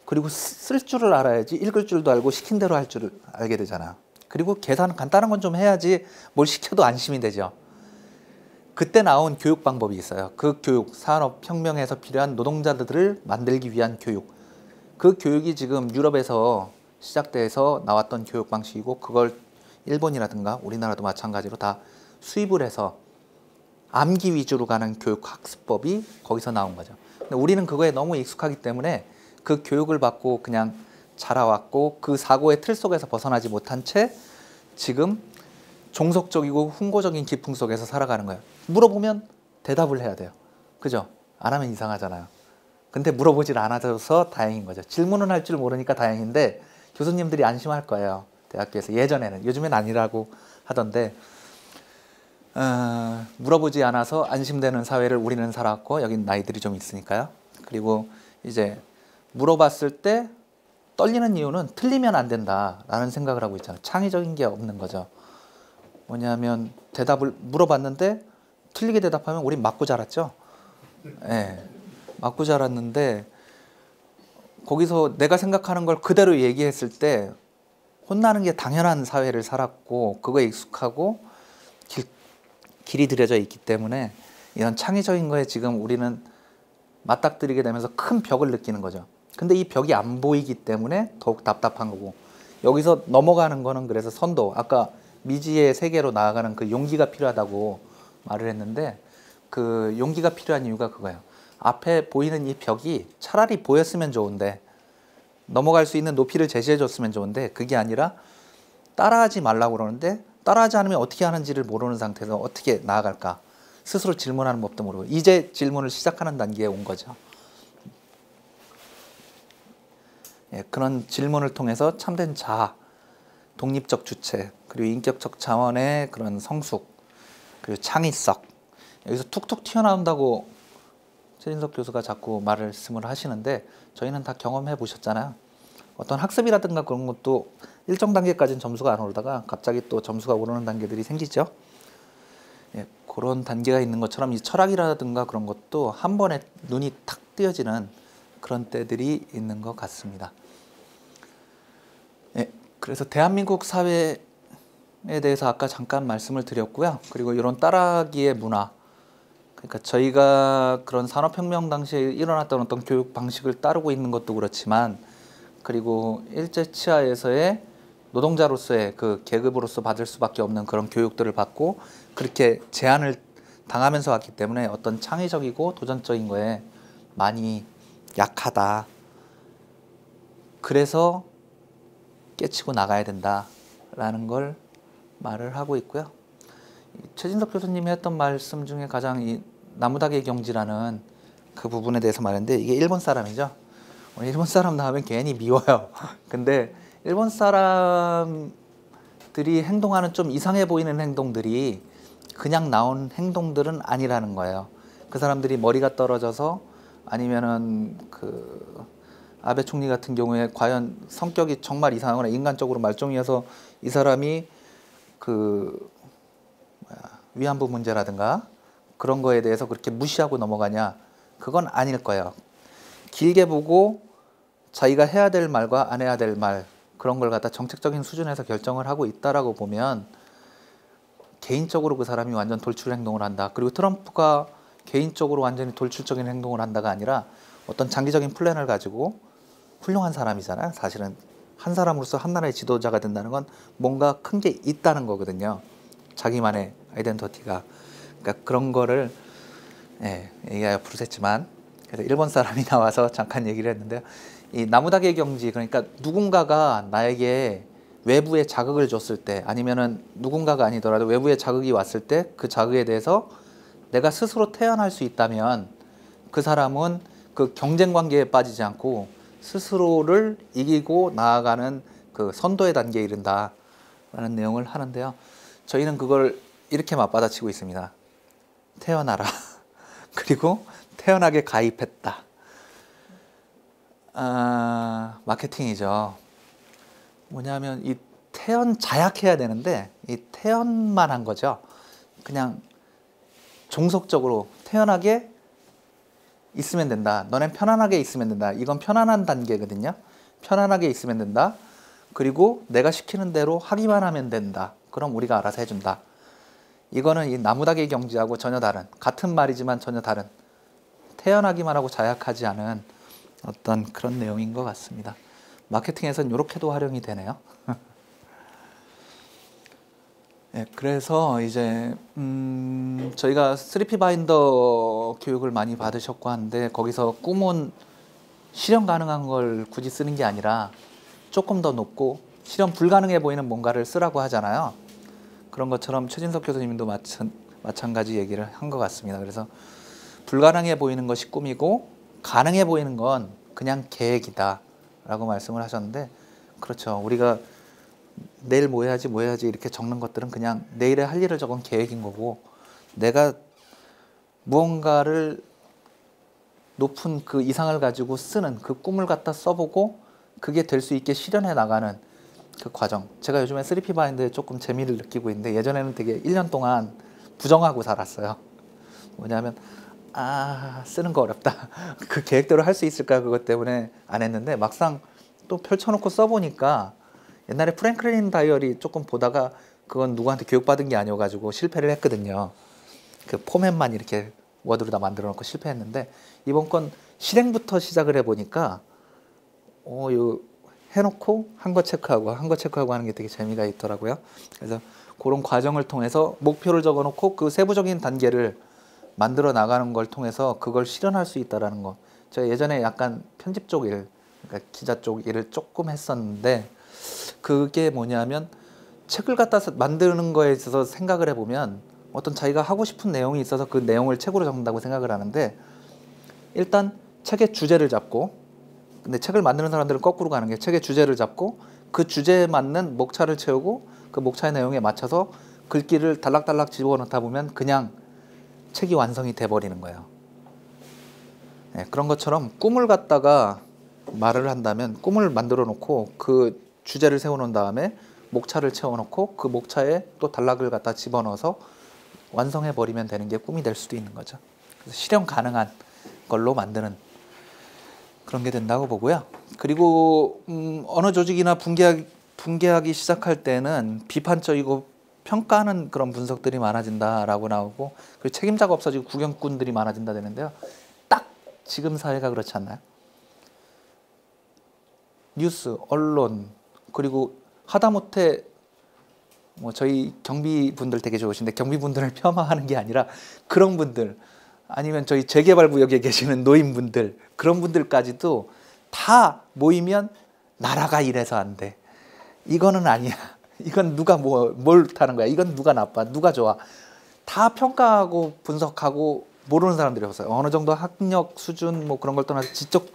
그리고 쓸 줄을 알아야지 읽을 줄도 알고 시킨 대로 할 줄을 알게 되잖아요. 그리고 계산 간단한 건 좀 해야지 뭘 시켜도 안심이 되죠. 그때 나온 교육 방법이 있어요. 그 교육, 산업혁명에서 필요한 노동자들을 만들기 위한 교육. 그 교육이 지금 유럽에서 시작돼서 나왔던 교육 방식이고, 그걸 일본이라든가 우리나라도 마찬가지로 다 수입을 해서 암기 위주로 가는 교육 학습법이 거기서 나온 거죠. 근데 우리는 그거에 너무 익숙하기 때문에 그 교육을 받고 그냥 자라왔고, 그 사고의 틀 속에서 벗어나지 못한 채 지금 종속적이고 훈고적인 기풍 속에서 살아가는 거예요. 물어보면 대답을 해야 돼요. 그죠? 안 하면 이상하잖아요. 근데 물어보질 않아서 다행인 거죠. 질문은 할 줄 모르니까 다행인데 교수님들이 안심할 거예요. 대학교에서. 예전에는. 요즘엔 아니라고 하던데, 물어보지 않아서 안심되는 사회를 우리는 살았고, 여긴 나이들이 좀 있으니까요. 그리고 이제 물어봤을 때 떨리는 이유는 틀리면 안 된다라는 생각을 하고 있잖아요. 창의적인 게 없는 거죠. 뭐냐면 대답을 물어봤는데 틀리게 대답하면 우린 맞고 자랐죠. 네, 맞고 자랐는데, 거기서 내가 생각하는 걸 그대로 얘기했을 때 혼나는 게 당연한 사회를 살았고, 그거에 익숙하고 길이 들여져 있기 때문에 이런 창의적인 거에 지금 우리는 맞닥뜨리게 되면서 큰 벽을 느끼는 거죠. 근데 이 벽이 안 보이기 때문에 더욱 답답한 거고, 여기서 넘어가는 거는 그래서 선도, 아까 미지의 세계로 나아가는 그 용기가 필요하다고 말을 했는데, 그 용기가 필요한 이유가 그거예요. 앞에 보이는 이 벽이 차라리 보였으면 좋은데, 넘어갈 수 있는 높이를 제시해 줬으면 좋은데, 그게 아니라 따라하지 말라고 그러는데, 따라하지 않으면 어떻게 하는지를 모르는 상태에서 어떻게 나아갈까, 스스로 질문하는 법도 모르고 이제 질문을 시작하는 단계에 온 거죠. 예, 그런 질문을 통해서 참된 자아, 독립적 주체, 그리고 인격적 자원의 그런 성숙, 그리고 창의성, 여기서 툭툭 튀어나온다고 최진석 교수가 자꾸 말씀을 하시는데 저희는 다 경험해 보셨잖아요. 어떤 학습이라든가 그런 것도 일정 단계까지는 점수가 안 오르다가 갑자기 또 점수가 오르는 단계들이 생기죠. 예, 그런 단계가 있는 것처럼 이 철학이라든가 그런 것도 한 번에 눈이 탁 띄어지는 그런 때들이 있는 것 같습니다. 예, 그래서 대한민국 사회에 대해서 아까 잠깐 말씀을 드렸고요. 그리고 이런 따라하기의 문화, 그러니까 저희가 그런 산업혁명 당시에 일어났던 어떤 교육 방식을 따르고 있는 것도 그렇지만, 그리고 일제치하에서의 노동자로서의 그 계급으로서 받을 수밖에 없는 그런 교육들을 받고 그렇게 제한을 당하면서 왔기 때문에 어떤 창의적이고 도전적인 거에 많이 약하다. 그래서 깨치고 나가야 된다라는 걸 말을 하고 있고요. 최진석 교수님이 했던 말씀 중에 가장 이 나무다개 경지라는 그 부분에 대해서 말했는데, 이게 일본 사람이죠. 일본 사람 나오면 괜히 미워요. 근데 일본 사람들이 행동하는 좀 이상해 보이는 행동들이 그냥 나온 행동들은 아니라는 거예요. 그 사람들이 머리가 떨어져서 아니면은 그 아베 총리 같은 경우에 과연 성격이 정말 이상하거나 인간적으로 말종이어서 이 사람이 그 위안부 문제라든가 그런 거에 대해서 그렇게 무시하고 넘어가냐, 그건 아닐 거예요. 길게 보고 자기가 해야 될 말과 안 해야 될 말, 그런 걸 갖다 정책적인 수준에서 결정을 하고 있다라고 보면 개인적으로 그 사람이 완전 돌출 행동을 한다. 그리고 트럼프가 개인적으로 완전히 돌출적인 행동을 한다가 아니라 어떤 장기적인 플랜을 가지고 훌륭한 사람이잖아요. 사실은 한 사람으로서 한 나라의 지도자가 된다는 건 뭔가 큰 게 있다는 거거든요. 자기만의 아이덴티티가. 그러니까 그런 거를 얘기하여 부르셨지만, 그래서 일본 사람이 나와서 잠깐 얘기를 했는데요. 이 나무다개 경지, 그러니까 누군가가 나에게 외부의 자극을 줬을 때, 아니면은 누군가가 아니더라도 외부의 자극이 왔을 때 그 자극에 대해서 내가 스스로 태어날 수 있다면 그 사람은 그 경쟁 관계에 빠지지 않고 스스로를 이기고 나아가는 그 선도의 단계에 이른다라는 내용을 하는데요. 저희는 그걸 이렇게 맞받아치고 있습니다. 태어나라. 그리고 태어나게 가입했다. 마케팅이죠. 뭐냐면 이 자약해야 되는데 이 태연만 한 거죠. 그냥 종속적으로 태연하게 있으면 된다. 너넨 편안하게 있으면 된다. 이건 편안한 단계거든요. 편안하게 있으면 된다. 그리고 내가 시키는 대로 하기만 하면 된다. 그럼 우리가 알아서 해준다. 이거는 이 나무다개 경지하고 전혀 다른, 같은 말이지만 전혀 다른, 태연하기만 하고 자약하지 않은 어떤 그런 내용인 것 같습니다. 마케팅에서는 이렇게도 활용이 되네요. 네, 그래서 이제 저희가 3P 바인더 교육을 많이 받으셨고 한데, 거기서 꿈은 실현 가능한 걸 굳이 쓰는 게 아니라 조금 더 높고 실현 불가능해 보이는 뭔가를 쓰라고 하잖아요. 그런 것처럼 최진석 교수님도 마찬가지 얘기를 한 것 같습니다. 그래서 불가능해 보이는 것이 꿈이고 가능해 보이는 건 그냥 계획이다 라고 말씀을 하셨는데, 그렇죠. 우리가 내일 뭐 해야지 이렇게 적는 것들은 그냥 내일에 할 일을 적은 계획인 거고, 내가 무언가를 높은 그 이상을 가지고 쓰는 그 꿈을 갖다 써보고 그게 될 수 있게 실현해 나가는 그 과정. 제가 요즘에 3P 바인드에 조금 재미를 느끼고 있는데, 예전에는 되게 1년 동안 부정하고 살았어요. 뭐냐면 쓰는 거 어렵다. 그 계획대로 할 수 있을까, 그것 때문에 안 했는데, 막상 또 펼쳐놓고 써보니까 옛날에 프랭클린 다이어리 조금 보다가 그건 누구한테 교육받은 게 아니어가지고 실패를 했거든요. 그 포맷만 이렇게 워드로 다 만들어 놓고 실패했는데, 이번 건 실행부터 시작을 해보니까 요 해놓고 한 거 체크하고 하는 게 되게 재미가 있더라고요. 그래서 그런 과정을 통해서 목표를 적어놓고 그 세부적인 단계를 만들어 나가는 걸 통해서 그걸 실현할 수 있다는 거. 제가 예전에 약간 편집 쪽 일, 그러니까 기자 쪽 일을 조금 했었는데, 그게 뭐냐면 책을 갖다 만드는 거에 있어서 생각을 해보면 어떤 자기가 하고 싶은 내용이 있어서 그 내용을 책으로 적는다고 생각을 하는데, 일단 책의 주제를 잡고 근데 책을 만드는 사람들은 거꾸로 가는 게 책의 주제를 잡고 그 주제에 맞는 목차를 채우고 그 목차의 내용에 맞춰서 글귀를 달락달락 집어넣다 보면 그냥 책이 완성이 돼버리는 거예요. 네, 그런 것처럼 꿈을 갖다가 말을 한다면 꿈을 만들어 놓고 그 주제를 세워놓은 다음에 목차를 채워놓고 그 목차에 또 단락을 갖다 집어넣어서 완성해버리면 되는 게 꿈이 될 수도 있는 거죠. 그래서 실현 가능한 걸로 만드는 그런 게 된다고 보고요. 그리고 어느 조직이나 붕괴하기 시작할 때는 비판적이고 평가하는 그런 분석들이 많아진다라고 나오고 그리고 책임자가 없어지고 구경꾼들이 많아진다 되는데요. 딱 지금 사회가 그렇지 않나요? 뉴스, 언론 그리고 하다못해 뭐 저희 경비분들 되게 좋으신데 경비분들을 폄하하는 게 아니라 그런 분들 아니면 저희 재개발구역에 계시는 노인분들 그런 분들까지도 다 모이면 나라가 이래서 안 돼. 이거는 아니야. 이건 누가 뭘 타는 거야. 이건 누가 나빠. 누가 좋아. 다 평가하고 분석하고 모르는 사람들이 없어요. 어느 정도 학력 수준 뭐 그런 걸 떠나서 지적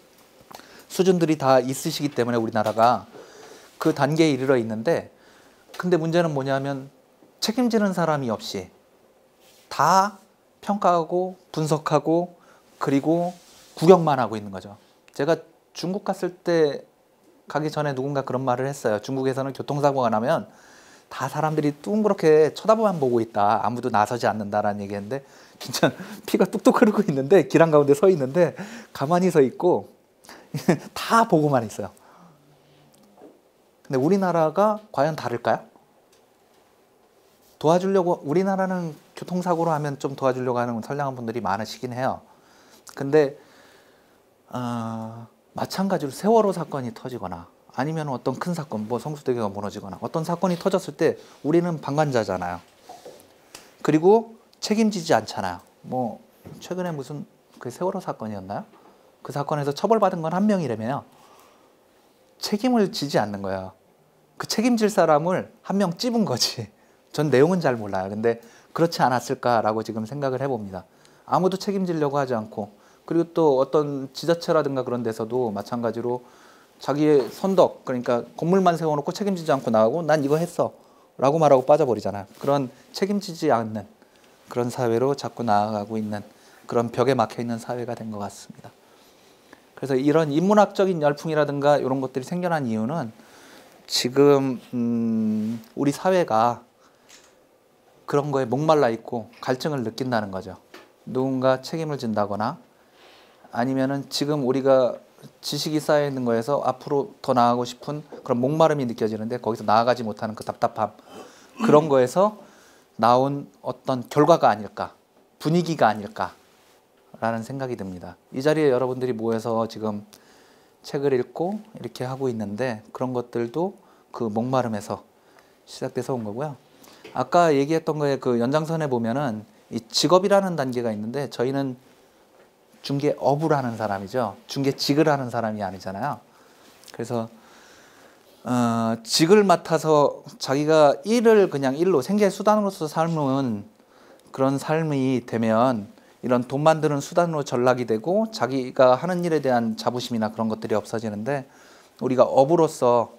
수준들이 다 있으시기 때문에 우리나라가 그 단계에 이르러 있는데 근데 문제는 뭐냐면 책임지는 사람이 없이 다 평가하고 분석하고 그리고 구경만 하고 있는 거죠. 제가 중국 갔을 때 가기 전에 누군가 그런 말을 했어요. 중국에서는 교통사고가 나면 다 사람들이 둥그렇게 쳐다보만 보고 있다. 아무도 나서지 않는다라는 얘기했는데 진짜 피가 뚝뚝 흐르고 있는데 길 한가운데 서 있는데 가만히 서 있고 다 보고만 있어요. 근데 우리나라가 과연 다를까요? 도와주려고 우리나라는 교통사고로 하면 좀 도와주려고 하는 선량한 분들이 많으시긴 해요. 근데 마찬가지로 세월호 사건이 터지거나 아니면 어떤 큰 사건, 뭐 성수대교가 무너지거나 어떤 사건이 터졌을 때 우리는 방관자잖아요. 그리고 책임지지 않잖아요. 뭐 최근에 무슨 그 세월호 사건이었나요? 그 사건에서 처벌받은 건 한 명이라며요. 책임을 지지 않는 거예요. 그 책임질 사람을 한 명 찝은 거지. 전 내용은 잘 몰라요. 근데 그렇지 않았을까라고 지금 생각을 해봅니다. 아무도 책임지려고 하지 않고 그리고 또 어떤 지자체라든가 그런 데서도 마찬가지로 자기의 선덕 그러니까 건물만 세워놓고 책임지지 않고 나가고 난 이거 했어 라고 말하고 빠져버리잖아요. 그런 책임지지 않는 그런 사회로 자꾸 나아가고 있는 그런 벽에 막혀있는 사회가 된 것 같습니다. 그래서 이런 인문학적인 열풍이라든가 이런 것들이 생겨난 이유는 지금 우리 사회가 그런 거에 목말라 있고 갈증을 느낀다는 거죠. 누군가 책임을 진다거나 아니면은 지금 우리가 지식이 쌓여 있는 거에서 앞으로 더 나아가고 싶은 그런 목마름이 느껴지는데 거기서 나아가지 못하는 그 답답함 그런 거에서 나온 어떤 결과가 아닐까 분위기가 아닐까라는 생각이 듭니다. 이 자리에 여러분들이 모여서 지금 책을 읽고 이렇게 하고 있는데 그런 것들도 그 목마름에서 시작돼서 온 거고요. 아까 얘기했던 거에 그 연장선에 보면은 이 직업이라는 단계가 있는데 저희는 중개업을 하는 사람이죠. 중개직을 하는 사람이 아니잖아요. 그래서 직을 맡아서 자기가 일을 그냥 일로 생계 수단으로서 삶은 그런 삶이 되면 이런 돈 만드는 수단으로 전락이 되고 자기가 하는 일에 대한 자부심이나 그런 것들이 없어지는데 우리가 업으로서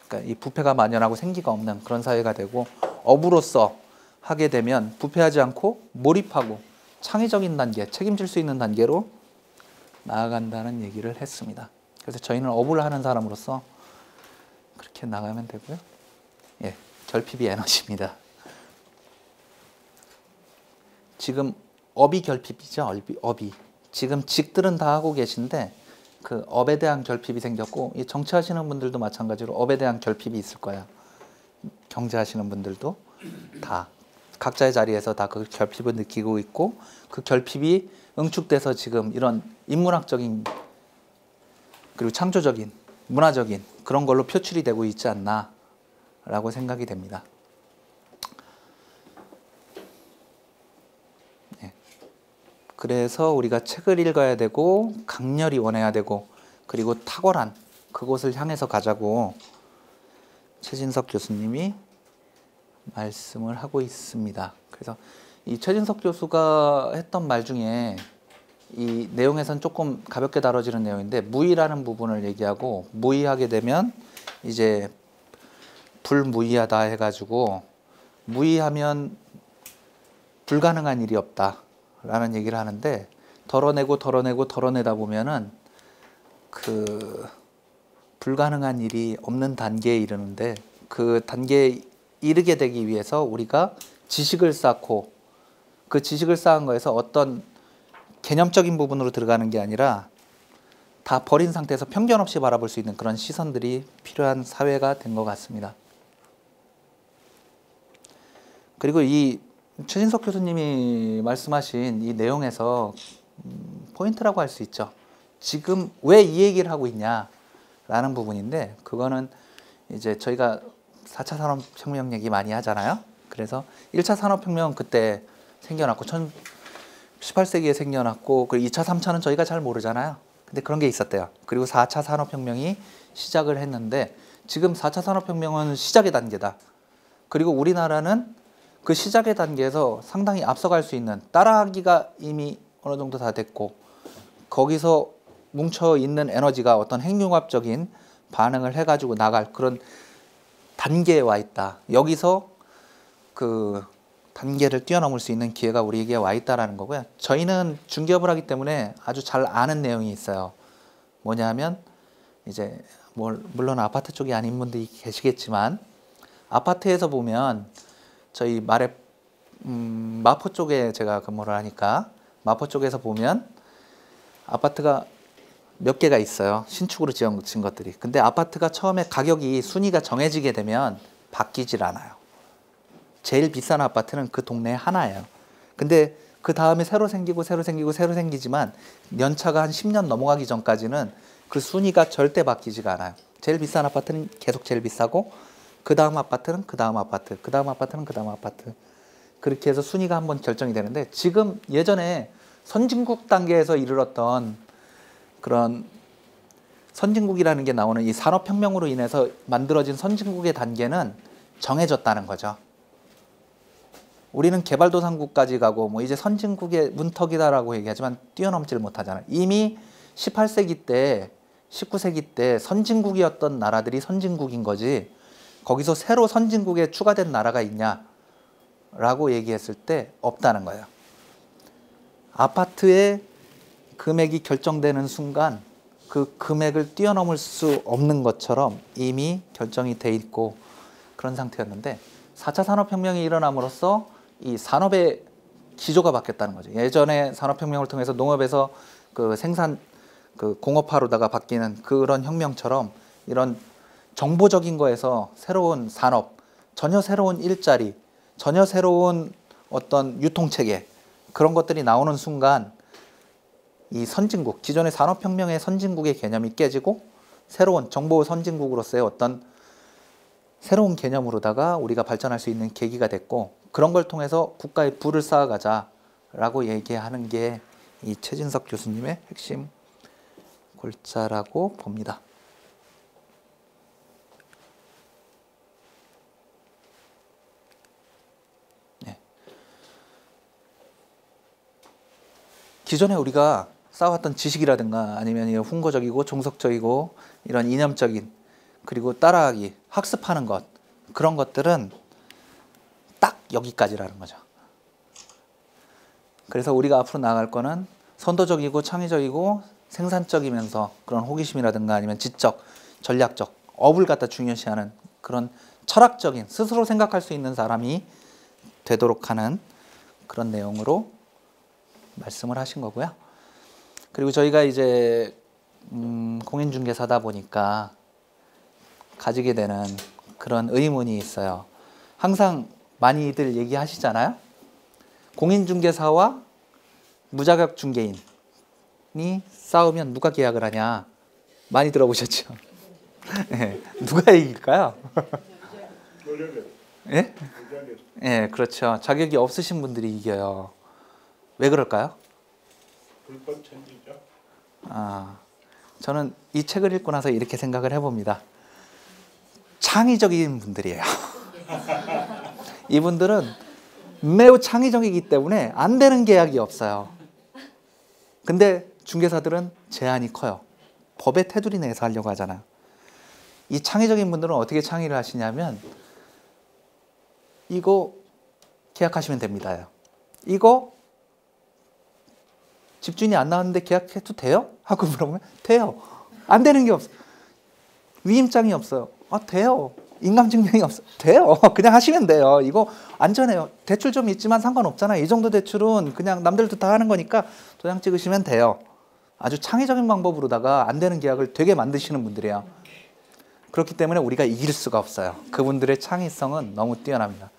그러니까 이 부패가 만연하고 생기가 없는 그런 사회가 되고 업으로서 하게 되면 부패하지 않고 몰입하고 창의적인 단계, 책임질 수 있는 단계로 나아간다는 얘기를 했습니다. 그래서 저희는 업을 하는 사람으로서 그렇게 나가면 되고요. 예, 결핍이 에너지입니다. 지금 업이 결핍이죠. 업이. 지금 직들은 다 하고 계신데 그 업에 대한 결핍이 생겼고 이 정치하시는 분들도 마찬가지로 업에 대한 결핍이 있을 거예요. 경제하시는 분들도 다 각자의 자리에서 다 그 결핍을 느끼고 있고 그 결핍이 응축돼서 지금 이런 인문학적인 그리고 창조적인 문화적인 그런 걸로 표출이 되고 있지 않나라고 생각이 됩니다. 네. 그래서 우리가 책을 읽어야 되고 강렬히 원해야 되고 그리고 탁월한 그곳을 향해서 가자고 최진석 교수님이 말씀을 하고 있습니다. 그래서 이 최진석 교수가 했던 말 중에 이 내용에선 조금 가볍게 다뤄지는 내용인데 무의라는 부분을 얘기하고 무의하게 되면 이제 불무의하다 해가지고 무의하면 불가능한 일이 없다라는 얘기를 하는데 덜어내다 보면은 그 불가능한 일이 없는 단계에 이르는데 그 단계에 이르게 되기 위해서 우리가 지식을 쌓고 그 지식을 쌓은 거에서 어떤 개념적인 부분으로 들어가는 게 아니라 다 버린 상태에서 편견 없이 바라볼 수 있는 그런 시선들이 필요한 사회가 된 것 같습니다. 그리고 이 최진석 교수님이 말씀하신 이 내용에서 포인트라고 할 수 있죠. 지금 왜 이 얘기를 하고 있냐라는 부분인데 그거는 이제 저희가 4차 산업혁명 얘기 많이 하잖아요. 그래서 1차 산업혁명은 그때 생겨났고 18세기에 생겨났고 그리고 2차, 3차는 저희가 잘 모르잖아요. 근데 그런 게 있었대요. 그리고 4차 산업혁명이 시작을 했는데 지금 4차 산업혁명은 시작의 단계다. 그리고 우리나라는 그 시작의 단계에서 상당히 앞서갈 수 있는 따라하기가 이미 어느 정도 다 됐고 거기서 뭉쳐있는 에너지가 어떤 핵융합적인 반응을 해가지고 나갈 그런 단계에 와 있다. 여기서 그 단계를 뛰어넘을 수 있는 기회가 우리에게 와 있다라는 거고요. 저희는 중개업을 하기 때문에 아주 잘 아는 내용이 있어요. 뭐냐면 이제 물론 아파트 쪽이 아닌 분들이 계시겠지만 아파트에서 보면 저희 마포 쪽에 제가 근무를 하니까 마포 쪽에서 보면 아파트가 몇 개가 있어요. 신축으로 지은 것들이. 근데 아파트가 처음에 가격이 순위가 정해지게 되면 바뀌질 않아요. 제일 비싼 아파트는 그 동네에 하나예요. 근데 그 다음에 새로 생기지만 연차가 한 10년 넘어가기 전까지는 그 순위가 절대 바뀌지가 않아요. 제일 비싼 아파트는 계속 제일 비싸고 그 다음 아파트는 그 다음 아파트, 그 다음 아파트는 그 다음 아파트. 그렇게 해서 순위가 한번 결정이 되는데 지금 예전에 선진국 단계에서 이르렀던 그런 선진국이라는 게 나오는 이 산업혁명으로 인해서 만들어진 선진국의 단계는 정해졌다는 거죠. 우리는 개발도상국까지 가고 뭐 이제 선진국의 문턱이다라고 얘기하지만 뛰어넘지를 못하잖아요. 이미 18세기 때, 19세기 때 선진국이었던 나라들이 선진국인 거지 거기서 새로 선진국에 추가된 나라가 있냐라고 얘기했을 때 없다는 거예요. 아파트의 금액이 결정되는 순간 그 금액을 뛰어넘을 수 없는 것처럼 이미 결정이 돼 있고 그런 상태였는데 4차 산업혁명이 일어남으로써 이 산업의 기조가 바뀌었다는 거죠. 예전에 산업혁명을 통해서 농업에서 그 생산 그 공업화로다가 바뀌는 그런 혁명처럼 이런 정보적인 거에서 새로운 산업, 전혀 새로운 일자리, 전혀 새로운 어떤 유통체계 그런 것들이 나오는 순간 이 선진국, 기존의 산업혁명의 선진국의 개념이 깨지고 새로운 정보 선진국으로서의 어떤 새로운 개념으로다가 우리가 발전할 수 있는 계기가 됐고 그런 걸 통해서 국가의 부를 쌓아가자라고 얘기하는 게 이 최진석 교수님의 핵심 골자라고 봅니다. 네. 기존에 우리가 쌓아왔던 지식이라든가 아니면 훈거적이고 종속적이고 이런 이념적인 그리고 따라하기, 학습하는 것 그런 것들은 딱 여기까지라는 거죠. 그래서 우리가 앞으로 나아갈 거는 선도적이고 창의적이고 생산적이면서 그런 호기심이라든가 아니면 지적, 전략적, 업을 갖다 중요시하는 그런 철학적인 스스로 생각할 수 있는 사람이 되도록 하는 그런 내용으로 말씀을 하신 거고요. 그리고 저희가 이제 공인중개사다 보니까 가지게 되는 그런 의문이 있어요. 항상 많이들 얘기하시잖아요. 공인중개사와 무자격 중개인이 싸우면 누가 계약을 하냐 많이 들어보셨죠? 네. 누가 이길까요? 예? 네, 그렇죠. 자격이 없으신 분들이 이겨요. 왜 그럴까요? 불법 천지죠. 저는 이 책을 읽고 나서 이렇게 생각을 해봅니다. 창의적인 분들이에요. 이분들은 매우 창의적이기 때문에 안 되는 계약이 없어요. 근데 중개사들은 제한이 커요. 법의 테두리 내에서 하려고 하잖아요. 이 창의적인 분들은 어떻게 창의를 하시냐면 이거 계약하시면 됩니다. 이거 집주인이 안 나왔는데 계약해도 돼요? 하고 물어보면 돼요. 안 되는 게 없어요. 위임장이 없어요. 돼요. 인감증명이 없어요. 돼요. 그냥 하시면 돼요. 이거 안전해요. 대출 좀 있지만 상관없잖아요. 이 정도 대출은 그냥 남들도 다 하는 거니까 도장 찍으시면 돼요. 아주 창의적인 방법으로다가 안 되는 계약을 되게 만드시는 분들이에요. 그렇기 때문에 우리가 이길 수가 없어요. 그분들의 창의성은 너무 뛰어납니다.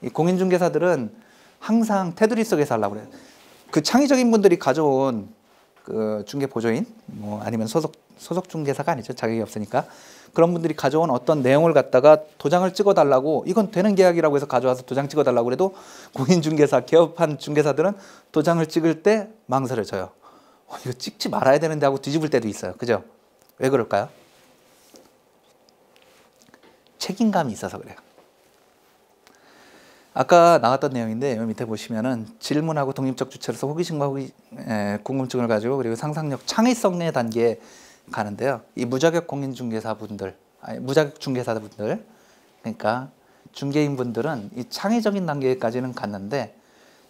이 공인중개사들은 항상 테두리 속에서 하려고 그래요. 그 창의적인 분들이 가져온 그 중개보조인, 뭐 아니면 소속 중개사가 아니죠. 자격이 없으니까. 그런 분들이 가져온 어떤 내용을 갖다가 도장을 찍어달라고, 이건 되는 계약이라고 해서 가져와서 도장 찍어달라고 그래도 공인중개사, 개업한 중개사들은 도장을 찍을 때 망설여져요. 이거 찍지 말아야 되는데 하고 뒤집을 때도 있어요. 그죠? 왜 그럴까요? 책임감이 있어서 그래요. 아까 나왔던 내용인데 여기 밑에 보시면은 질문하고 독립적 주체로서 호기심과 궁금증을 가지고 그리고 상상력, 창의성의 단계에 가는데요. 이 무자격 공인중개사분들, 무자격 중개사분들, 그러니까 중개인분들은 이 창의적인 단계까지는 갔는데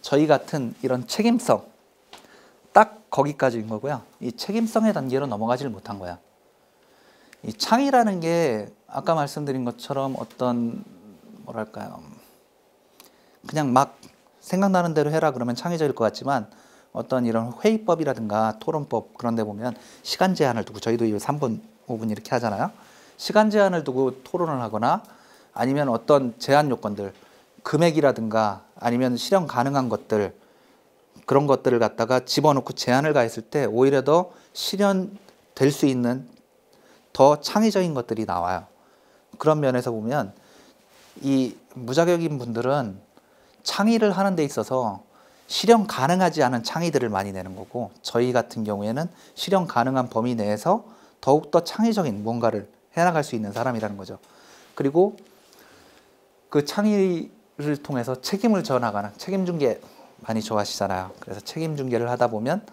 저희 같은 이런 책임성, 딱 거기까지인 거고요. 이 책임성의 단계로 넘어가지를 못한 거야. 이 창의라는 게 아까 말씀드린 것처럼 어떤 뭐랄까요, 그냥 막 생각나는 대로 해라 그러면 창의적일 것 같지만 어떤 이런 회의법이라든가 토론법 그런 데 보면 시간 제한을 두고, 저희도 3분, 5분 이렇게 하잖아요. 시간 제한을 두고 토론을 하거나 아니면 어떤 제한 요건들, 금액이라든가 아니면 실현 가능한 것들, 그런 것들을 갖다가 집어넣고 제한을 가했을 때 오히려 더 실현될 수 있는 더 창의적인 것들이 나와요. 그런 면에서 보면 이 무자격인 분들은 창의를 하는 데 있어서 실현 가능하지 않은 창의들을 많이 내는 거고, 저희 같은 경우에는 실현 가능한 범위 내에서 더욱더 창의적인 뭔가를 해나갈 수 있는 사람이라는 거죠. 그리고 그 창의를 통해서 책임을 져나가는, 책임중개 많이 좋아하시잖아요. 그래서 책임중개를 하다 보면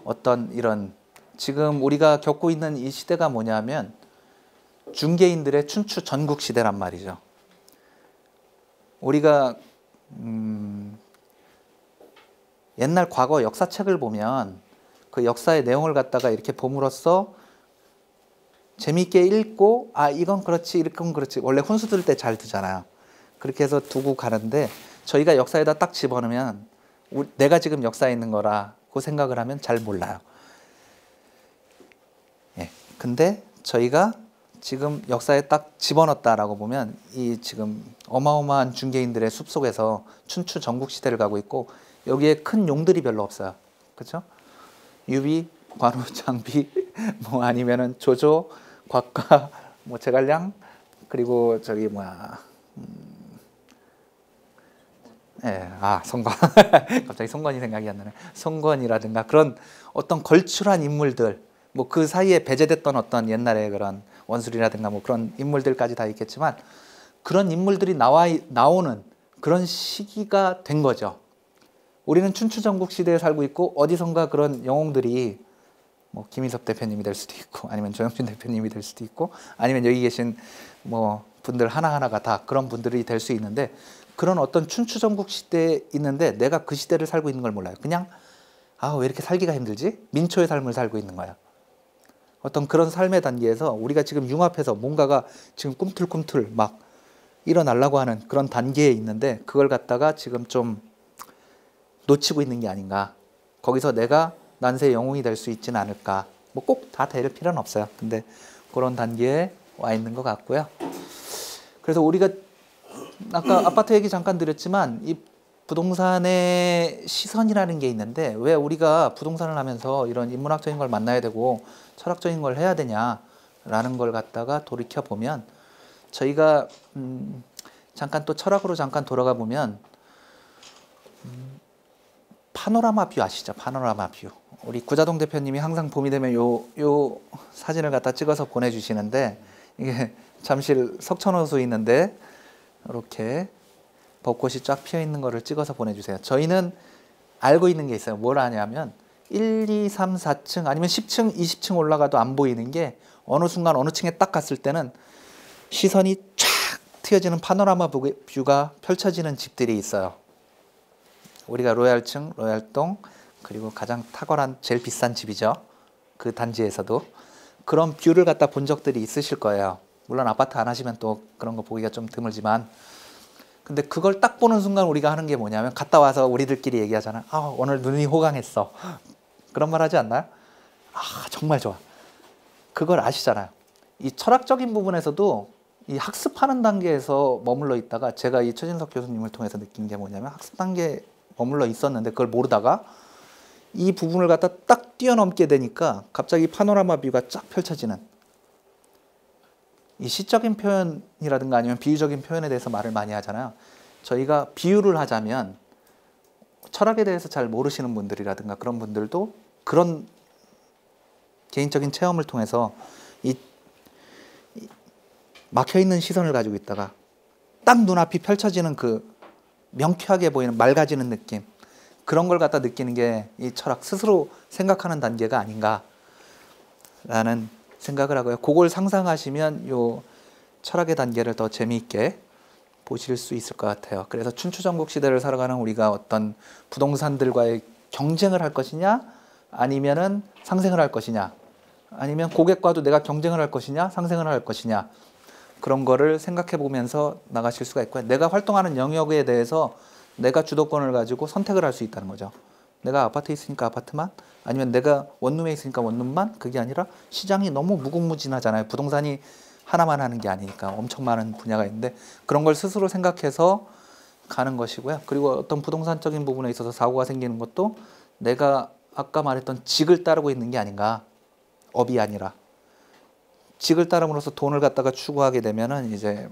어떤 이런, 지금 우리가 겪고 있는 이 시대가 뭐냐면 중개인들의 춘추 전국 시대란 말이죠. 우리가 옛날 과거 역사책을 보면 그 역사의 내용을 갖다가 이렇게 봄으로써 재미있게 읽고, 이건 그렇지, 이건 그렇지, 원래 훈수 둘 때 잘 두잖아요. 그렇게 해서 두고 가는데 저희가 역사에다 딱 집어넣으면 내가 지금 역사에 있는 거라고 생각을 하면 잘 몰라요. 예. 근데 저희가 지금 역사에 딱 집어넣었다라고 보면 이 지금 어마어마한 중개인들의 숲속에서 춘추 전국 시대를 가고 있고, 여기에 큰 용들이 별로 없어요. 그렇죠? 유비, 관우, 장비, 뭐 아니면은 조조, 곽가, 뭐 제갈량, 그리고 저기 성권. 갑자기 성권이 생각이 안 나네. 성권이라든가 그런 어떤 걸출한 인물들, 뭐 그 사이에 배제됐던 어떤 옛날의 그런 원술이라든가 뭐 그런 인물들까지 다 있겠지만, 그런 인물들이 나오는 그런 시기가 된 거죠. 우리는 춘추전국 시대에 살고 있고 어디선가 그런 영웅들이 뭐 김인섭 대표님이 될 수도 있고 아니면 조영준 대표님이 될 수도 있고 아니면 여기 계신 뭐 분들 하나하나가 다 그런 분들이 될 수 있는데, 그런 어떤 춘추전국 시대에 있는데 내가 그 시대를 살고 있는 걸 몰라요. 그냥 왜 이렇게 살기가 힘들지? 민초의 삶을 살고 있는 거야. 어떤 그런 삶의 단계에서 우리가 지금 융합해서 뭔가가 지금 꿈틀꿈틀 막 일어나려고 하는 그런 단계에 있는데, 그걸 갖다가 지금 좀 놓치고 있는 게 아닌가. 거기서 내가 난세 영웅이 될 수 있지는 않을까. 뭐 꼭 다 될 필요는 없어요. 근데 그런 단계에 와 있는 것 같고요. 그래서 우리가 아까 아파트 얘기 잠깐 드렸지만 이 부동산의 시선이라는 게 있는데, 왜 우리가 부동산을 하면서 이런 인문학적인 걸 만나야 되고 철학적인 걸 해야 되냐라는 걸 갖다가 돌이켜 보면, 저희가 잠깐 또 철학으로 잠깐 돌아가 보면 파노라마 뷰 아시죠? 파노라마 뷰. 우리 구자동 대표님이 항상 봄이 되면 요 사진을 갖다 찍어서 보내주시는데, 이게 잠실 석천호수 있는데 이렇게 벚꽃이 쫙 피어 있는 거를 찍어서 보내주세요. 저희는 알고 있는 게 있어요. 뭘 아냐면 1, 2, 3, 4층 아니면 10층, 20층 올라가도 안 보이는 게 어느 순간 어느 층에 딱 갔을 때는 시선이 쫙 트여지는 파노라마 뷰가 펼쳐지는 집들이 있어요. 우리가 로얄층, 로얄동, 그리고 가장 탁월한 제일 비싼 집이죠. 그 단지에서도 그런 뷰를 갖다 본 적들이 있으실 거예요. 물론 아파트 안 하시면 또 그런 거 보기가 좀 드물지만, 근데 그걸 딱 보는 순간 우리가 하는 게 뭐냐면 갔다 와서 우리들끼리 얘기하잖아. 아, 오늘 눈이 호강했어. 그런 말 하지 않나요? 아, 정말 좋아. 그걸 아시잖아요. 이 철학적인 부분에서도 이 학습하는 단계에서 머물러 있다가 제가 이 최진석 교수님을 통해서 느낀 게 뭐냐면 학습 단계에 머물러 있었는데 그걸 모르다가 이 부분을 갖다 딱 뛰어넘게 되니까 갑자기 파노라마 뷰가 쫙 펼쳐지는, 이 시적인 표현이라든가 아니면 비유적인 표현에 대해서 말을 많이 하잖아요. 저희가 비유를 하자면 철학에 대해서 잘 모르시는 분들이라든가 그런 분들도 그런 개인적인 체험을 통해서 이 막혀있는 시선을 가지고 있다가 딱 눈앞이 펼쳐지는 그 명쾌하게 보이는 맑아지는 느낌, 그런 걸 갖다 느끼는 게 이 철학 스스로 생각하는 단계가 아닌가라는 생각을 하고요. 그걸 상상하시면 요 철학의 단계를 더 재미있게 보실 수 있을 것 같아요. 그래서 춘추전국 시대를 살아가는 우리가 어떤 부동산들과의 경쟁을 할 것이냐, 아니면은 상생을 할 것이냐, 아니면 고객과도 내가 경쟁을 할 것이냐, 상생을 할 것이냐, 그런 거를 생각해 보면서 나가실 수가 있고요. 내가 활동하는 영역에 대해서 내가 주도권을 가지고 선택을 할 수 있다는 거죠. 내가 아파트에 있으니까 아파트만, 아니면 내가 원룸에 있으니까 원룸만, 그게 아니라 시장이 너무 무궁무진하잖아요. 부동산이 하나만 하는 게 아니니까 엄청 많은 분야가 있는데 그런 걸 스스로 생각해서 가는 것이고요. 그리고 어떤 부동산적인 부분에 있어서 사고가 생기는 것도 내가 아까 말했던 직을 따르고 있는 게 아닌가, 업이 아니라. 직을 따름으로써 돈을 갖다가 추구하게 되면은 이제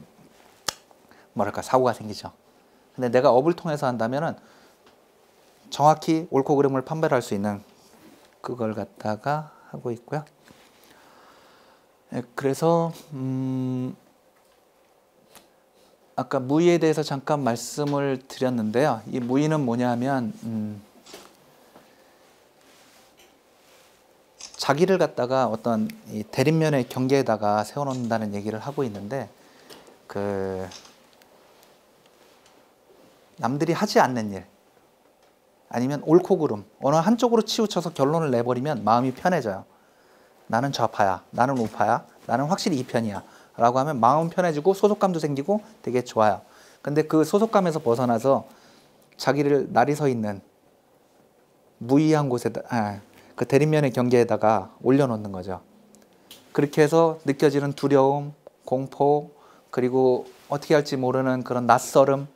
뭐랄까 사고가 생기죠. 근데 내가 업을 통해서 한다면은 정확히 옳고 그름을 판별할 수 있는 그걸 갖다가 하고 있고요. 그래서 아까 무의에 대해서 잠깐 말씀을 드렸는데요. 이 무의는 뭐냐면 자기를 갖다가 어떤 이 대립면의 경계에다가 세워놓는다는 얘기를 하고 있는데, 그 남들이 하지 않는 일 아니면 옳고 그름 어느 한쪽으로 치우쳐서 결론을 내버리면 마음이 편해져요. 나는 좌파야, 나는 우파야, 나는 확실히 이 편이야 라고 하면 마음 편해지고 소속감도 생기고 되게 좋아요. 근데 그 소속감에서 벗어나서 자기를 날이 서 있는 무의한 곳에다, 그 대립면의 경계에다가 올려놓는 거죠. 그렇게 해서 느껴지는 두려움, 공포, 그리고 어떻게 할지 모르는 그런 낯설음,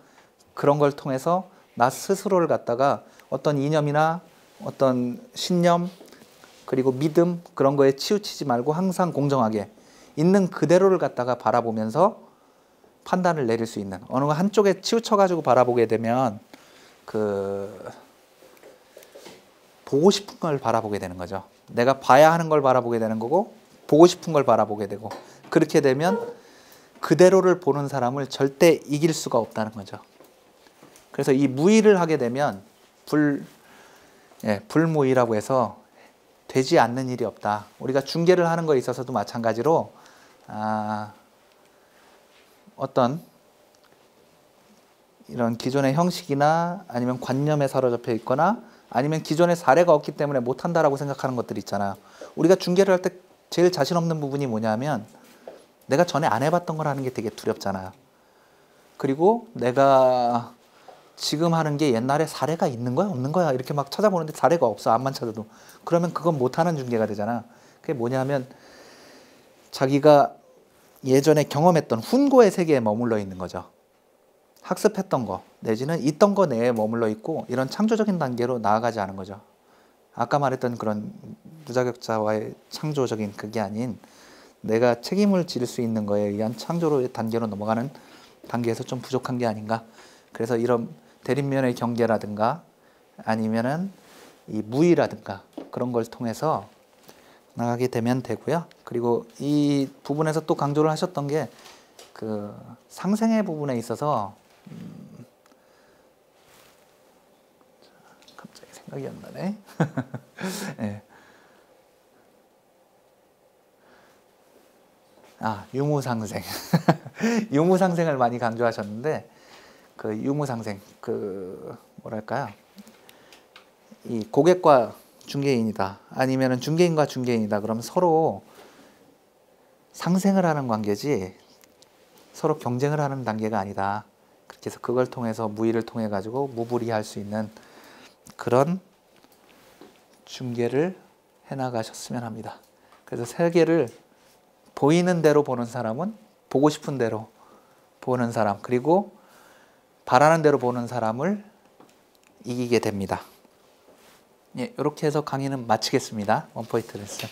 그런 걸 통해서 나 스스로를 갖다가 어떤 이념이나 어떤 신념, 그리고 믿음, 그런 거에 치우치지 말고 항상 공정하게 있는 그대로를 갖다가 바라보면서 판단을 내릴 수 있는, 어느 한쪽에 치우쳐가지고 바라보게 되면 보고 싶은 걸 바라보게 되는 거죠. 내가 봐야 하는 걸 바라보게 되는 거고 보고 싶은 걸 바라보게 되고, 그렇게 되면 그대로를 보는 사람을 절대 이길 수가 없다는 거죠. 그래서 이 무의를 하게 되면 불무의라고 해서 되지 않는 일이 없다. 우리가 중개를 하는 거에 있어서도 마찬가지로 어떤 이런 기존의 형식이나 아니면 관념에 사로잡혀 있거나 아니면 기존의 사례가 없기 때문에 못한다라고 생각하는 것들 있잖아요. 우리가 중개를 할 때 제일 자신 없는 부분이 뭐냐면 내가 전에 안 해봤던 걸 하는 게 되게 두렵잖아요. 그리고 내가 지금 하는 게 옛날에 사례가 있는 거야 없는 거야 이렇게 막 찾아보는데 사례가 없어. 암만 찾아도. 그러면 그건 못하는 중개가 되잖아. 그게 뭐냐면 자기가 예전에 경험했던 훈고의 세계에 머물러 있는 거죠. 학습했던 거 내지는 있던 거 내에 머물러 있고 이런 창조적인 단계로 나아가지 않은 거죠. 아까 말했던 그런 무자격자와의 창조적인 그게 아닌 내가 책임을 질 수 있는 거에 의한 창조의 단계로 넘어가는 단계에서 좀 부족한 게 아닌가. 그래서 이런 대립면의 경계라든가 아니면은 이 무의라든가 그런 걸 통해서 나가게 되면 되고요. 그리고 이 부분에서 또 강조를 하셨던 게 그 상생의 부분에 있어서 갑자기 생각이 안 나네. 예. 유무상생. 유무상생을 많이 강조하셨는데 그 유무상생 뭐랄까요? 이 고객과 중개인이다. 아니면은 중개인과 중개인이다. 그러면 서로 상생을 하는 관계지 서로 경쟁을 하는 단계가 아니다. 그렇게 해서 그걸 통해서 무의를 통해 가지고 무불이할 수 있는 그런 중개를 해나가셨으면 합니다. 그래서 세계를 보이는 대로 보는 사람은 보고 싶은 대로 보는 사람, 그리고 바라는 대로 보는 사람을 이기게 됩니다. 예, 이렇게 해서 강의는 마치겠습니다. 원포인트 레슨.